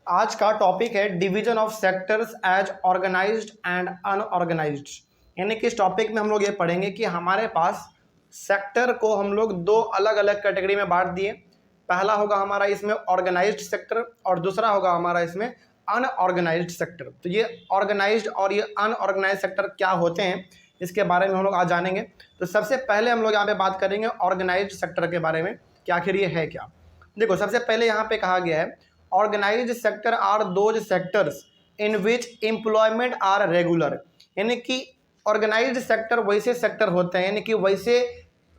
आज का टॉपिक है division of sectors as organized and unorganized. यानी कि इस टॉपिक में हम लोग ये पढ़ेंगे कि हमारे पास सेक्टर को हम लोग दो अलग अलग कैटेगरी में बांट दिए। पहला होगा हमारा इसमें ऑर्गेनाइज्ड सेक्टर और दूसरा होगा हमारा इसमें अनऑर्गेनाइज्ड सेक्टर। तो ये ऑर्गेनाइज्ड और ये अनऑर्गेनाइज्ड सेक्टर क्या होते हैं इसके बारे में हम लोग आज जानेंगे। तो सबसे पहले हम लोग यहाँ पे बात करेंगे ऑर्गेनाइज्ड सेक्टर के बारे में कि आखिर ये है क्या। देखो, सबसे पहले यहाँ पे कहा गया है organized sector are those sectors in which employment are regular. यानी कि ऑर्गेनाइज्ड सेक्टर वैसे सेक्टर होते हैं, यानी कि वैसे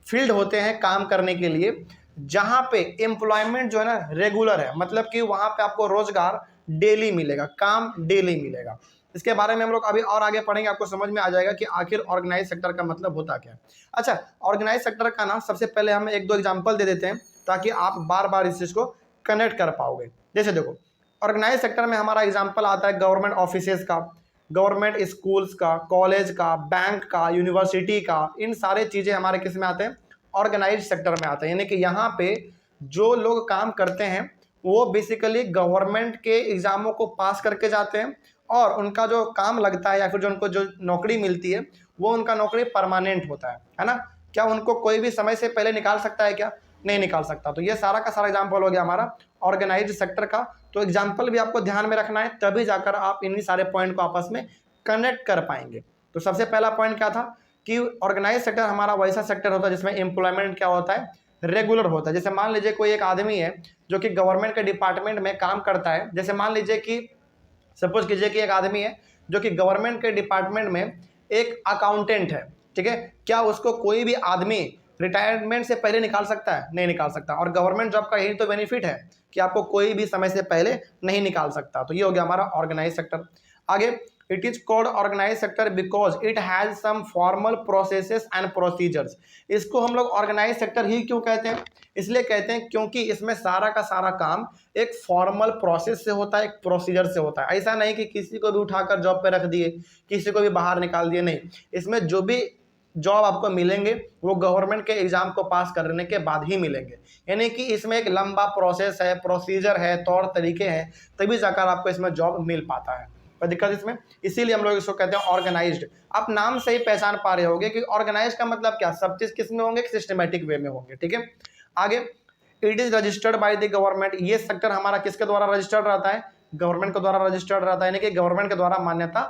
फील्ड होते हैं काम करने के लिए जहां पे एम्प्लॉयमेंट जो है ना रेगुलर है, मतलब कि वहां पे आपको रोजगार डेली मिलेगा, काम डेली मिलेगा। इसके बारे में हम लोग अभी और आगे पढ़ेंगे, आपको समझ में आ जाएगा कि आखिर ऑर्गेनाइज सेक्टर का मतलब होता क्या है। अच्छा, ऑर्गेनाइज सेक्टर का नाम सबसे पहले हम एक दो एग्जांपल दे देते हैं ताकि आप बार बार इस चीज को कनेक्ट कर पाओगे। जैसे देखो, ऑर्गेनाइज सेक्टर में हमारा एग्जांपल आता है गवर्नमेंट ऑफिसेज का, गवर्नमेंट स्कूल्स का, कॉलेज का, बैंक का, यूनिवर्सिटी का। इन सारे चीजें हमारे किस में आते हैं? ऑर्गेनाइज सेक्टर में आते हैं। यानी कि यहाँ पे जो लोग काम करते हैं वो बेसिकली गवर्नमेंट के एग्जामों को पास करके जाते हैं और उनका जो काम लगता है या फिर जो उनको जो नौकरी मिलती है वो उनका नौकरी परमानेंट होता है ना। क्या उनको कोई भी समय से पहले निकाल सकता है? क्या नहीं निकाल सकता। तो ये सारा का सारा एग्जाम्पल हो गया हमारा ऑर्गेनाइज्ड सेक्टर का। तो एग्जाम्पल भी आपको ध्यान में रखना है, तभी जाकर आप इन्हीं सारे पॉइंट को आपस में कनेक्ट कर पाएंगे। तो सबसे पहला पॉइंट क्या था कि ऑर्गेनाइज सेक्टर हमारा वैसा सेक्टर होता है जिसमें एम्प्लॉयमेंट क्या होता है? रेगुलर होता है। जैसे मान लीजिए कोई एक आदमी है जो कि गवर्नमेंट के डिपार्टमेंट में काम करता है। जैसे मान लीजिए कि सपोज कीजिए कि एक आदमी है जो कि गवर्नमेंट के डिपार्टमेंट में एक अकाउंटेंट है, ठीक है। क्या उसको कोई भी आदमी रिटायरमेंट से पहले निकाल सकता है? नहीं निकाल सकता। और गवर्नमेंट जॉब का यही तो बेनिफिट है कि आपको कोई भी समय से पहले नहीं निकाल सकता। तो ये हो गया हमारा ऑर्गेनाइज सेक्टर। आगे, it is called organize sector because it has some formal processes and procedures. इसको हम लोग ऑर्गेनाइज सेक्टर ही क्यों कहते हैं? इसलिए कहते हैं क्योंकि इसमें सारा का सारा काम एक फॉर्मल प्रोसेस से होता है, एक प्रोसीजर से होता है। ऐसा नहीं कि किसी को भी उठाकर जॉब पे रख दिए, किसी को भी बाहर निकाल दिए, नहीं। इसमें जो भी जॉब आपको मिलेंगे वो गवर्नमेंट के एग्जाम को पास करने के बाद ही मिलेंगे। यानी कि इसमें एक लंबा प्रोसेस है, प्रोसीजर है, तौर तरीके हैं, तभी जाकर आपको इसमें जॉब मिल पाता है। कोई दिक्कत इसमें? इसीलिए हम लोग इसको कहते हैं ऑर्गेनाइज्ड। आप नाम से ही पहचान पा रहे होंगे कि ऑर्गेनाइज का मतलब क्या, सब चीज किस में होंगे? सिस्टमेटिक वे में होंगे, ठीक है। आगे, it is registered by the government. ये सेक्टर हमारा किसके द्वारा रजिस्टर्ड रहता है? गवर्नमेंट के द्वारा रजिस्टर्ड रहता है, यानी कि गवर्नमेंट के द्वारा मान्यता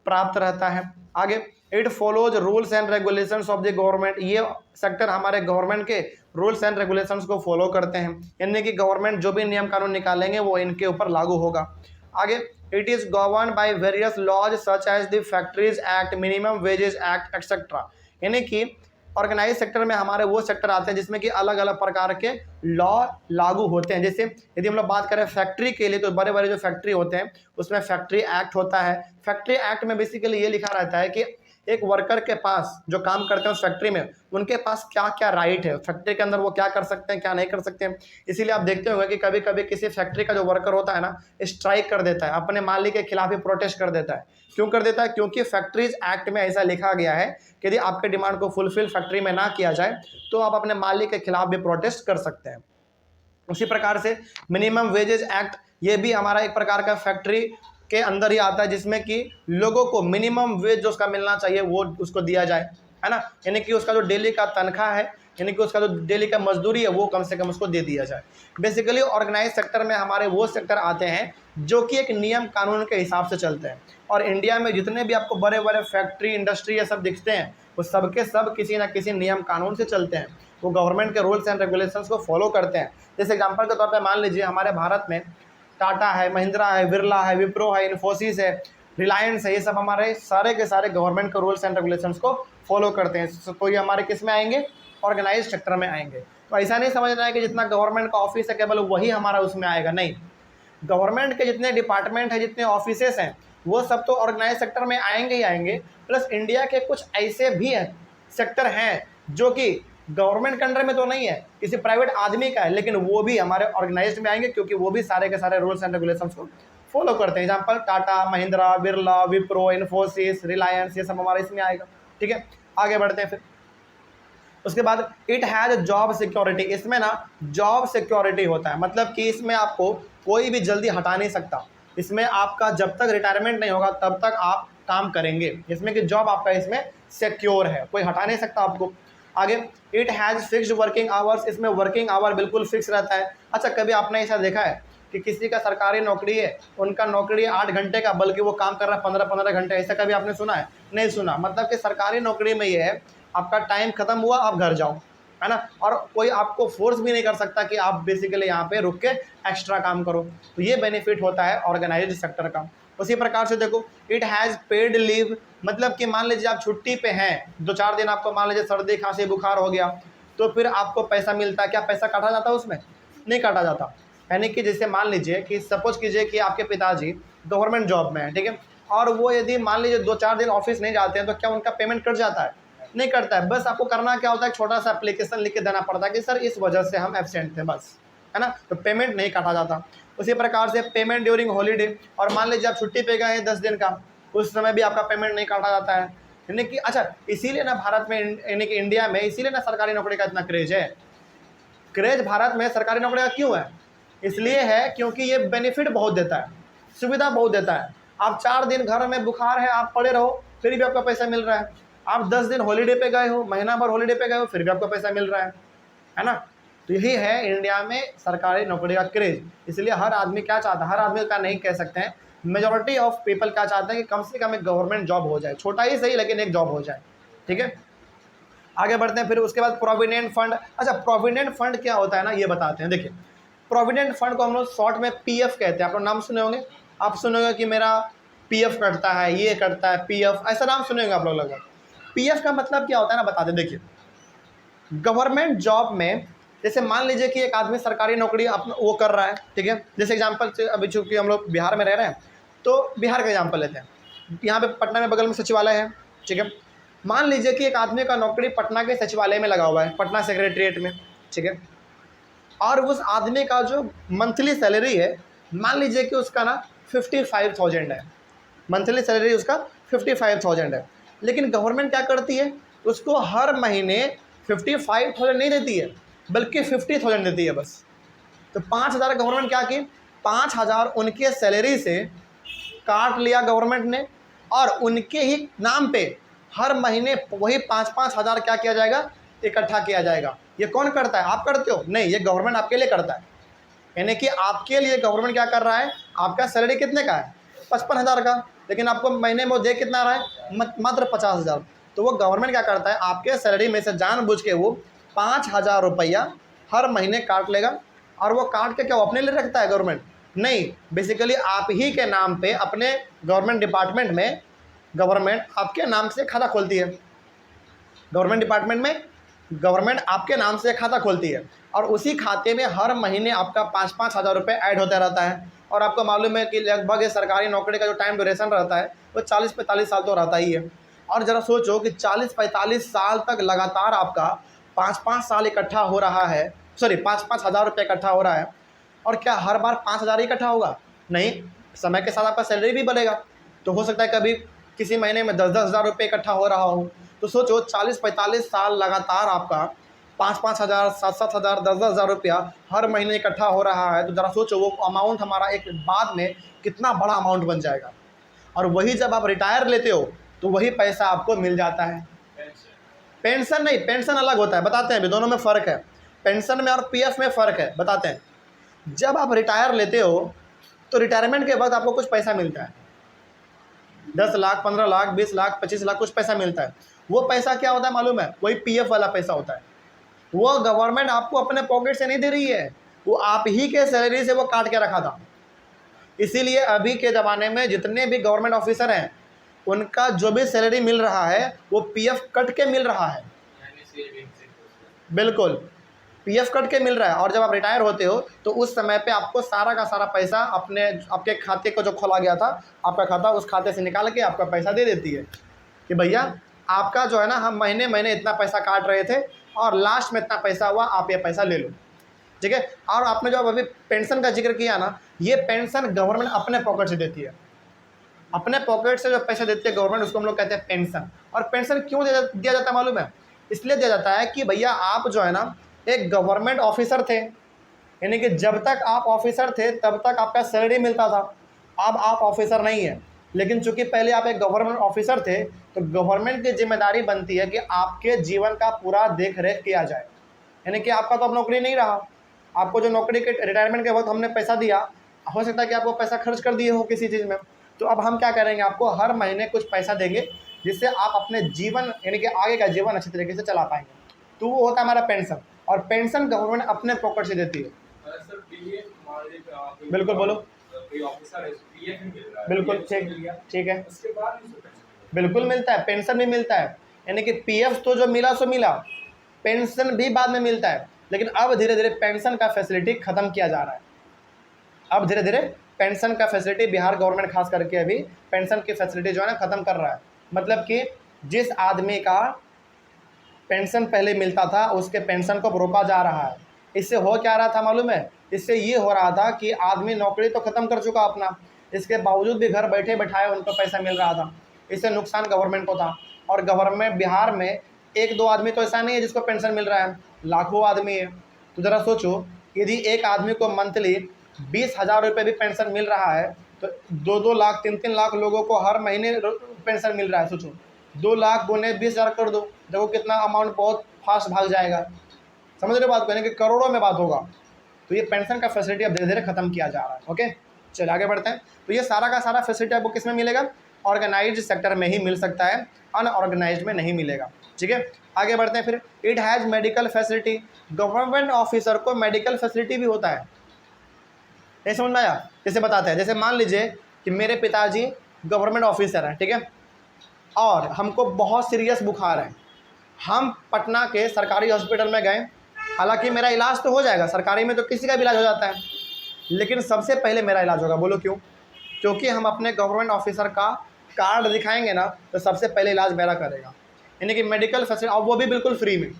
प्राप्त रहता है। आगे, it follows rules and regulations of the government. ये सेक्टर हमारे गवर्नमेंट के रूल्स एंड रेगुलेशंस को फॉलो करते हैं, यानी कि गवर्नमेंट जो भी नियम कानून निकालेंगे वो इनके ऊपर लागू होगा। आगे, it is govern by various laws such as the factories act, minimum wages act etcetera. यानी कि ऑर्गेनाइज सेक्टर में हमारे वो सेक्टर आते हैं जिसमें कि अलग अलग प्रकार के लॉ लागू होते हैं। जैसे यदि हम लोग बात करें फैक्ट्री के लिए, तो बड़े बड़े जो फैक्ट्री होते हैं उसमें फैक्ट्री एक्ट होता है। फैक्ट्री एक्ट में बेसिकली ये लिखा रहता है कि एक वर्कर के पास जो काम करते हैं उस फैक्ट्री में, उनके पास क्या क्या राइट है, फैक्ट्री के अंदर वो क्या कर सकते हैं, क्या नहीं कर सकते हैं। इसीलिए आप देखते होंगे कि कभी कभी किसी फैक्ट्री का जो वर्कर होता है ना, स्ट्राइक कर देता है, अपने मालिक के खिलाफ ही प्रोटेस्ट कर देता है। क्यों कर देता है? क्योंकि फैक्ट्रीज एक्ट में ऐसा लिखा गया है कि यदि आपके डिमांड को फुलफिल फैक्ट्री में ना किया जाए तो आप अपने मालिक के खिलाफ भी प्रोटेस्ट कर सकते हैं। उसी प्रकार से मिनिमम वेजेस एक्ट, ये भी हमारा एक प्रकार का फैक्ट्री के अंदर ही आता है जिसमें कि लोगों को मिनिमम वेज जो उसका मिलना चाहिए वो उसको दिया जाए, है ना। यानी कि उसका जो डेली का तनख्वाह है, यानी कि उसका जो डेली का मजदूरी है वो कम से कम उसको दे दिया जाए। बेसिकली ऑर्गेनाइज सेक्टर में हमारे वो सेक्टर आते हैं जो कि एक नियम कानून के हिसाब से चलते हैं। और इंडिया में जितने भी आपको बड़े बड़े फैक्ट्री इंडस्ट्री ये सब दिखते हैं वो सबके सब किसी ना किसी नियम कानून से चलते हैं, वो गवर्नमेंट के रूल्स एंड रेगुलेशंस को फॉलो करते हैं। जैसे एग्जांपल के तौर पे मान लीजिए हमारे भारत में टाटा है, महिंद्रा है, बिरला है, विप्रो है, इन्फोसिस है, रिलायंस है, ये सब हमारे सारे के सारे गवर्नमेंट के रूल्स एंड रेगुलेशंस को फॉलो करते हैं। तो ये हमारे किस में आएंगे? ऑर्गेनाइज सेक्टर में आएंगे। तो ऐसा नहीं समझना है कि जितना गवर्नमेंट का ऑफिस है केवल वही हमारा उसमें आएगा, नहीं। गवर्नमेंट के जितने डिपार्टमेंट हैं, जितने ऑफिसेस हैं, वो सब तो ऑर्गेनाइज सेक्टर में आएंगे ही आएंगे। प्लस इंडिया के कुछ ऐसे भी सेक्टर हैं जो कि गवर्नमेंट के अंडर में तो नहीं है, किसी प्राइवेट आदमी का है, लेकिन वो भी हमारे ऑर्गेनाइज्ड में आएंगे क्योंकि वो भी सारे के सारे रूल्स एंड रेगुलेशंस को फॉलो करते हैं। एग्जांपल टाटा, महिंद्रा, बिरला, विप्रो, इन्फोसिस, रिलायंस, ये सब हमारे इसमें आएगा, ठीक है। आगे बढ़ते हैं फिर। उसके बाद इट हैज़ जॉब सिक्योरिटी, इसमें ना जॉब सिक्योरिटी होता है, मतलब कि इसमें आपको कोई भी जल्दी हटा नहीं सकता, इसमें आपका जब तक रिटायरमेंट नहीं होगा तब तक आप काम करेंगे, इसमें कि जॉब आपका इसमें सिक्योर है, कोई हटा नहीं सकता आपको। आगे it has fixed working hours, इसमें वर्किंग आवर बिल्कुल फिक्स रहता है। अच्छा, कभी आपने ऐसा देखा है कि किसी का सरकारी नौकरी है, उनका नौकरी 8 घंटे का, बल्कि वो काम कर रहा है 15-15 घंटे, ऐसा कभी आपने सुना है? नहीं सुना। मतलब कि सरकारी नौकरी में ये है, आपका टाइम खत्म हुआ आप घर जाओ, है ना, और कोई आपको फोर्स भी नहीं कर सकता कि आप बेसिकली यहाँ पे रुक के एक्स्ट्रा काम करो। तो ये बेनिफिट होता है ऑर्गेनाइज्ड सेक्टर का। उसी प्रकार से देखो इट हैज़ पेड लीव, मतलब कि मान लीजिए आप छुट्टी पे हैं, 2-4 दिन आपको मान लीजिए सर्दी खांसी बुखार हो गया, तो फिर आपको पैसा मिलता है। क्या पैसा काटा जाता है उसमें? नहीं काटा जाता। यानी कि जैसे मान लीजिए कि सपोज कीजिए कि आपके पिताजी गवर्नमेंट जॉब में है, ठीक है, और वो यदि मान लीजिए 2-4 दिन ऑफिस नहीं जाते हैं, तो क्या उनका पेमेंट कट जाता है? नहीं कटता है। बस आपको करना क्या होता है, छोटा सा एप्लीकेशन लिख के देना पड़ता है कि सर इस वजह से हम एब्सेंट थे, बस, है ना, तो पेमेंट नहीं काटा जाता। उसी प्रकार से पेमेंट ड्यूरिंग हॉलीडे, और मान लीजिए आप छुट्टी पे गए हैं 10 दिन का, उस समय भी आपका पेमेंट नहीं काटा जाता है। यानी कि अच्छा, इसीलिए ना भारत में, यानी कि इंडिया में, इसीलिए ना सरकारी नौकरी का इतना क्रेज है। क्रेज भारत में सरकारी नौकरी का क्यों है? इसलिए है क्योंकि ये बेनिफिट बहुत देता है, सुविधा बहुत देता है। आप 4 दिन घर में बुखार है, आप पड़े रहो, फिर भी आपका पैसा मिल रहा है। आप 10 दिन हॉलीडे पे गए हो, महीना भर हॉलीडे पे गए हो, फिर भी आपको पैसा मिल रहा है ना। तो यही है इंडिया में सरकारी नौकरी का क्रेज। इसलिए हर आदमी क्या चाहता है, हर आदमी का नहीं कह सकते हैं, मेजॉरिटी ऑफ पीपल क्या चाहते हैं कि कम से कम एक गवर्नमेंट जॉब हो जाए, छोटा ही सही लेकिन एक जॉब हो जाए, ठीक है। आगे बढ़ते हैं। फिर उसके बाद प्रोविडेंट फंड। अच्छा, प्रोविडेंट फंड क्या होता है ना, ये बताते हैं। देखिए, प्रोविडेंट फंड को हम लोग शॉर्ट में पीएफ कहते हैं। आप लोग नाम सुने होंगे, आप सुने होंगे कि मेरा पीएफ कटता है, ये कटता है, पीएफ, ऐसा नाम सुने होंगे आप लोग लगभग। पीएफ का मतलब क्या होता है ना, बताते। देखिए, गवर्नमेंट जॉब में जैसे मान लीजिए कि एक आदमी सरकारी नौकरी अपना वो कर रहा है, ठीक है, जैसे एग्जांपल से अभी चूँकि हम लोग बिहार में रह रहे हैं, तो बिहार का एग्जांपल लेते हैं। यहाँ पे पटना में बगल में सचिवालय है, ठीक है। मान लीजिए कि एक आदमी का नौकरी पटना के सचिवालय में लगा हुआ है, पटना सेक्रेटरीट में, ठीक है, और उस आदमी का जो मंथली सैलरी है, मान लीजिए कि उसका ना 55,000 है, मंथली सैलरी उसका 55,000 है। लेकिन गवर्नमेंट क्या करती है, उसको हर महीने 55,000 नहीं देती है, बल्कि 50,000 देती है बस। तो 5,000 गवर्नमेंट क्या की, 5,000 उनके सैलरी से काट लिया गवर्नमेंट ने, और उनके ही नाम पे हर महीने वही 5-5 हज़ार क्या किया जाएगा, इकट्ठा किया जाएगा। ये कौन करता है? आप करते हो? नहीं, ये गवर्नमेंट आपके लिए करता है। यानी कि आपके लिए गवर्नमेंट क्या कर रहा है, आपका सैलरी कितने का है, 55,000 का, लेकिन आपको महीने में वो दे कितना रहा है, मात्र 50,000। तो वो गवर्नमेंट क्या करता है, आपके सैलरी में से जानबूझ के वो 5,000 रुपया हर महीने काट लेगा। और वो काट के क्या वो अपने लिए रखता है गवर्नमेंट? नहीं, बेसिकली आप ही के नाम पे अपने गवर्नमेंट डिपार्टमेंट में गवर्नमेंट आपके नाम से खाता खोलती है। गवर्नमेंट डिपार्टमेंट में गवर्नमेंट आपके नाम से खाता खोलती है, और उसी खाते में हर महीने आपका 5-5 हज़ार रुपये ऐड होता रहता है। और आपको मालूम है कि लगभग सरकारी नौकरी का जो टाइम ड्यूरेशन रहता है वो 40-45 साल तो रहता ही है। और ज़रा सोचो कि 40-45 साल तक लगातार आपका 5-5 साल इकट्ठा हो रहा है, सॉरी 5-5 हज़ार रुपये इकट्ठा हो रहा है। और क्या हर बार 5,000 इकट्ठा होगा? नहीं, समय के साथ आपका सैलरी भी बढ़ेगा। तो हो सकता है कभी किसी महीने में 10-10 हज़ार रुपये इकट्ठा हो रहा हो। तो सोचो 40-45 साल लगातार आपका 5-5 हज़ार, 7-7 हज़ार, 10-10 हज़ार रुपया हर महीने इकट्ठा हो रहा है। तो ज़रा सोचो वो अमाउंट हमारा एक बाद में कितना बड़ा अमाउंट बन जाएगा। और वही जब आप रिटायर लेते हो तो वही पैसा आपको मिल जाता है। पेंशन नहीं, पेंशन अलग होता है, बताते हैं अभी, दोनों में फ़र्क है। पेंशन में और पीएफ में फ़र्क है, बताते हैं। जब आप रिटायर लेते हो तो रिटायरमेंट के बाद आपको कुछ पैसा मिलता है, 10 लाख, 15 लाख, 20 लाख, 25 लाख कुछ पैसा मिलता है। वो पैसा क्या होता है मालूम है? वही पीएफ वाला पैसा होता है। वो गवर्नमेंट आपको अपने पॉकेट से नहीं दे रही है, वो आप ही के सैलरी से वो काट के रखा था। इसीलिए अभी के ज़माने में जितने भी गवर्नमेंट ऑफिसर हैं उनका जो भी सैलरी मिल रहा है वो पीएफ कट के मिल रहा है। बिल्कुल, पीएफ कट के मिल रहा है। और जब आप रिटायर होते हो तो उस समय पे आपको सारा का सारा पैसा आपके खाते को जो खोला गया था, आपका खाता, उस खाते से निकाल के आपका पैसा दे देती है कि भैया आपका जो है ना, हम महीने महीने इतना पैसा काट रहे थे और लास्ट में इतना पैसा हुआ, आप ये पैसा ले लो, ठीक है। और आपने जो अभी पेंशन का जिक्र किया ना, ये पेंशन गवर्नमेंट अपने पॉकेट से देती है। अपने पॉकेट से जो पैसा देती है गवर्नमेंट, उसको हम लोग कहते हैं पेंशन। और पेंशन क्यों दिया जाता है मालूम है? इसलिए दिया जाता है कि भैया आप जो है ना एक गवर्नमेंट ऑफिसर थे, यानी कि जब तक आप ऑफिसर थे तब तक आपका सैलरी मिलता था। अब आप ऑफिसर नहीं है, लेकिन चूंकि पहले आप एक गवर्नमेंट ऑफिसर थे तो गवर्नमेंट की जिम्मेदारी बनती है कि आपके जीवन का पूरा देख रेख किया जाए। यानी कि आपका तो अब नौकरी नहीं रहा, आपको जो नौकरी के रिटायरमेंट के वक्त हमने पैसा दिया, हो सकता है कि आपको पैसा खर्च कर दिए हो किसी चीज़ में, तो अब हम क्या करेंगे, आपको हर महीने कुछ पैसा देंगे जिससे आप अपने जीवन यानी कि आगे का जीवन अच्छी तरीके से चला पाएंगे। तो वो होता है हमारा पेंशन, और पेंशन गवर्नमेंट अपने पॉकेट से देती है। बिल्कुल बोलो। बिल्कुल ठीक है, बिल्कुल मिलता है, पेंशन भी मिलता है, यानी कि पीएफ तो जो मिला सो मिला, पेंशन भी बाद में मिलता है। लेकिन अब धीरे धीरे पेंशन का फैसिलिटी खत्म किया जा रहा है। अब धीरे धीरे पेंशन का फैसिलिटी बिहार गवर्नमेंट खास करके अभी पेंशन की फैसिलिटी जो है ना खत्म कर रहा है। मतलब कि जिस आदमी का पेंशन पहले मिलता था उसके पेंशन को रोका जा रहा है। इससे हो क्या रहा था मालूम है, इससे ये हो रहा था कि आदमी नौकरी तो ख़त्म कर चुका अपना, इसके बावजूद भी घर बैठे बैठाए उनको पैसा मिल रहा था। इससे नुकसान गवर्नमेंट को था। और गवर्नमेंट बिहार में एक दो आदमी तो ऐसा नहीं है जिसको पेंशन मिल रहा है, लाखों आदमी है। तो ज़रा सोचो, यदि एक आदमी को मंथली 20,000 रुपये भी पेंशन मिल रहा है तो 2-2 लाख 3-3 लाख लोगों को हर महीने पेंशन मिल रहा है। सोचो 2 लाख गुने 20,000 कर दो, देखो कितना अमाउंट बहुत फास्ट भाग जाएगा। समझ रहे बात को, यानी कि करोड़ों में बात होगा। तो ये पेंशन का फैसिलिटी अब धीरे धीरे खत्म किया जा रहा है। ओके, चलिए आगे बढ़ते हैं। तो ये सारा का सारा फैसिलिटी आपको किस में मिलेगा, ऑर्गेनाइज्ड सेक्टर में ही मिल सकता है, अनऑर्गेनाइज्ड में नहीं मिलेगा। ठीक है, आगे बढ़ते हैं फिर। It has medical facility, government officer को मेडिकल फैसिलिटी भी होता है। नहीं समझ में आया? जैसे बताते हैं, जैसे मान लीजिए कि मेरे पिताजी गवर्नमेंट ऑफिसर हैं, ठीक है, और हमको बहुत सीरियस बुखार है, हम पटना के सरकारी हॉस्पिटल में गए। हालांकि मेरा इलाज तो हो जाएगा, सरकारी में तो किसी का भी इलाज हो जाता है, लेकिन सबसे पहले मेरा इलाज होगा। बोलो क्यों? क्योंकि हम अपने गवर्नमेंट ऑफिसर का कार्ड दिखाएंगे ना तो सबसे पहले इलाज मेरा करेगा, यानी कि मेडिकल फैसिलिटी, और वो भी बिल्कुल फ्री में।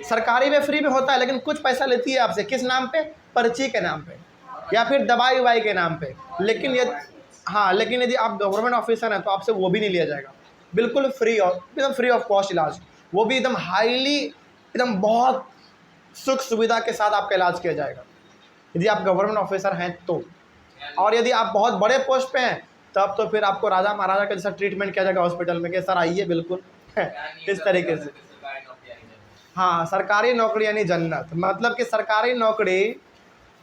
सरकारी में फ्री में होता है, लेकिन कुछ पैसा लेती है आपसे, किस नाम पे? पर्ची के नाम पे या फिर दवाई उवाई के नाम पे। लेकिन ये लेकिन यदि आप गवर्नमेंट ऑफिसर हैं तो आपसे वो भी नहीं लिया जाएगा, बिल्कुल फ्री ऑफ, एकदम फ्री ऑफ कॉस्ट इलाज, वो भी एकदम हाईली, एकदम बहुत सुख सुविधा के साथ आपका इलाज किया जाएगा यदि आप गवर्नमेंट ऑफिसर हैं तो। और यदि आप बहुत बड़े पोस्ट पे हैं तब तो फिर आपको राजा महाराजा का जैसा ट्रीटमेंट किया जाएगा हॉस्पिटल में कि सर आइए, बिल्कुल इस तरीके से। हाँ, सरकारी नौकरी यानी जन्नत, मतलब कि सरकारी नौकरी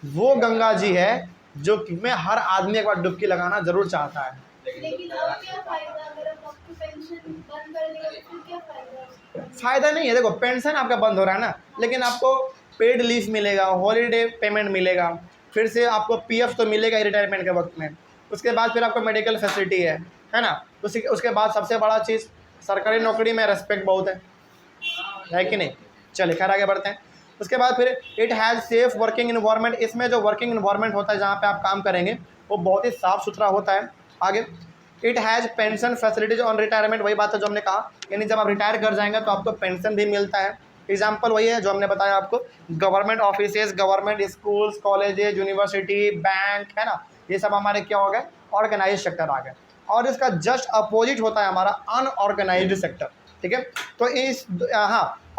वो गंगा जी है जो में हर आदमी एक बार डुबकी लगाना जरूर चाहता है। लेकिन अब क्या फायदा अगर आप आपकी पेंशन बंद कर देंगे तो फिर क्या फायदा? फायदा नहीं है, देखो पेंशन आपका बंद हो रहा है ना, लेकिन आपको पेड लीव मिलेगा, हॉलीडे पेमेंट मिलेगा, फिर से आपको पीएफ तो मिलेगा ही रिटायरमेंट के वक्त में। उसके बाद फिर आपको मेडिकल फैसिलिटी है ना। उसके बाद सबसे बड़ा चीज़, सरकारी नौकरी में रेस्पेक्ट बहुत है कि नहीं। चलिए खैर आगे बढ़ते हैं। उसके बाद फिर it has safe working environment, इसमें जो वर्किंग इन्वायरमेंट होता है जहाँ पे आप काम करेंगे वो बहुत ही साफ़ सुथरा होता है। आगे it has pension facilities on retirement, वही बात है जो हमने कहा, यानी जब आप रिटायर कर जाएंगे तो आपको पेंशन भी मिलता है। एग्जाम्पल वही है जो हमने बताया आपको, government offices, government schools, colleges, university, bank, है ना, ये सब हमारे क्या हो गए, ऑर्गेनाइज सेक्टर आ गए। और इसका जस्ट अपोजिट होता है हमारा अनऑर्गेनाइज्ड सेक्टर। ठीक है, तो इस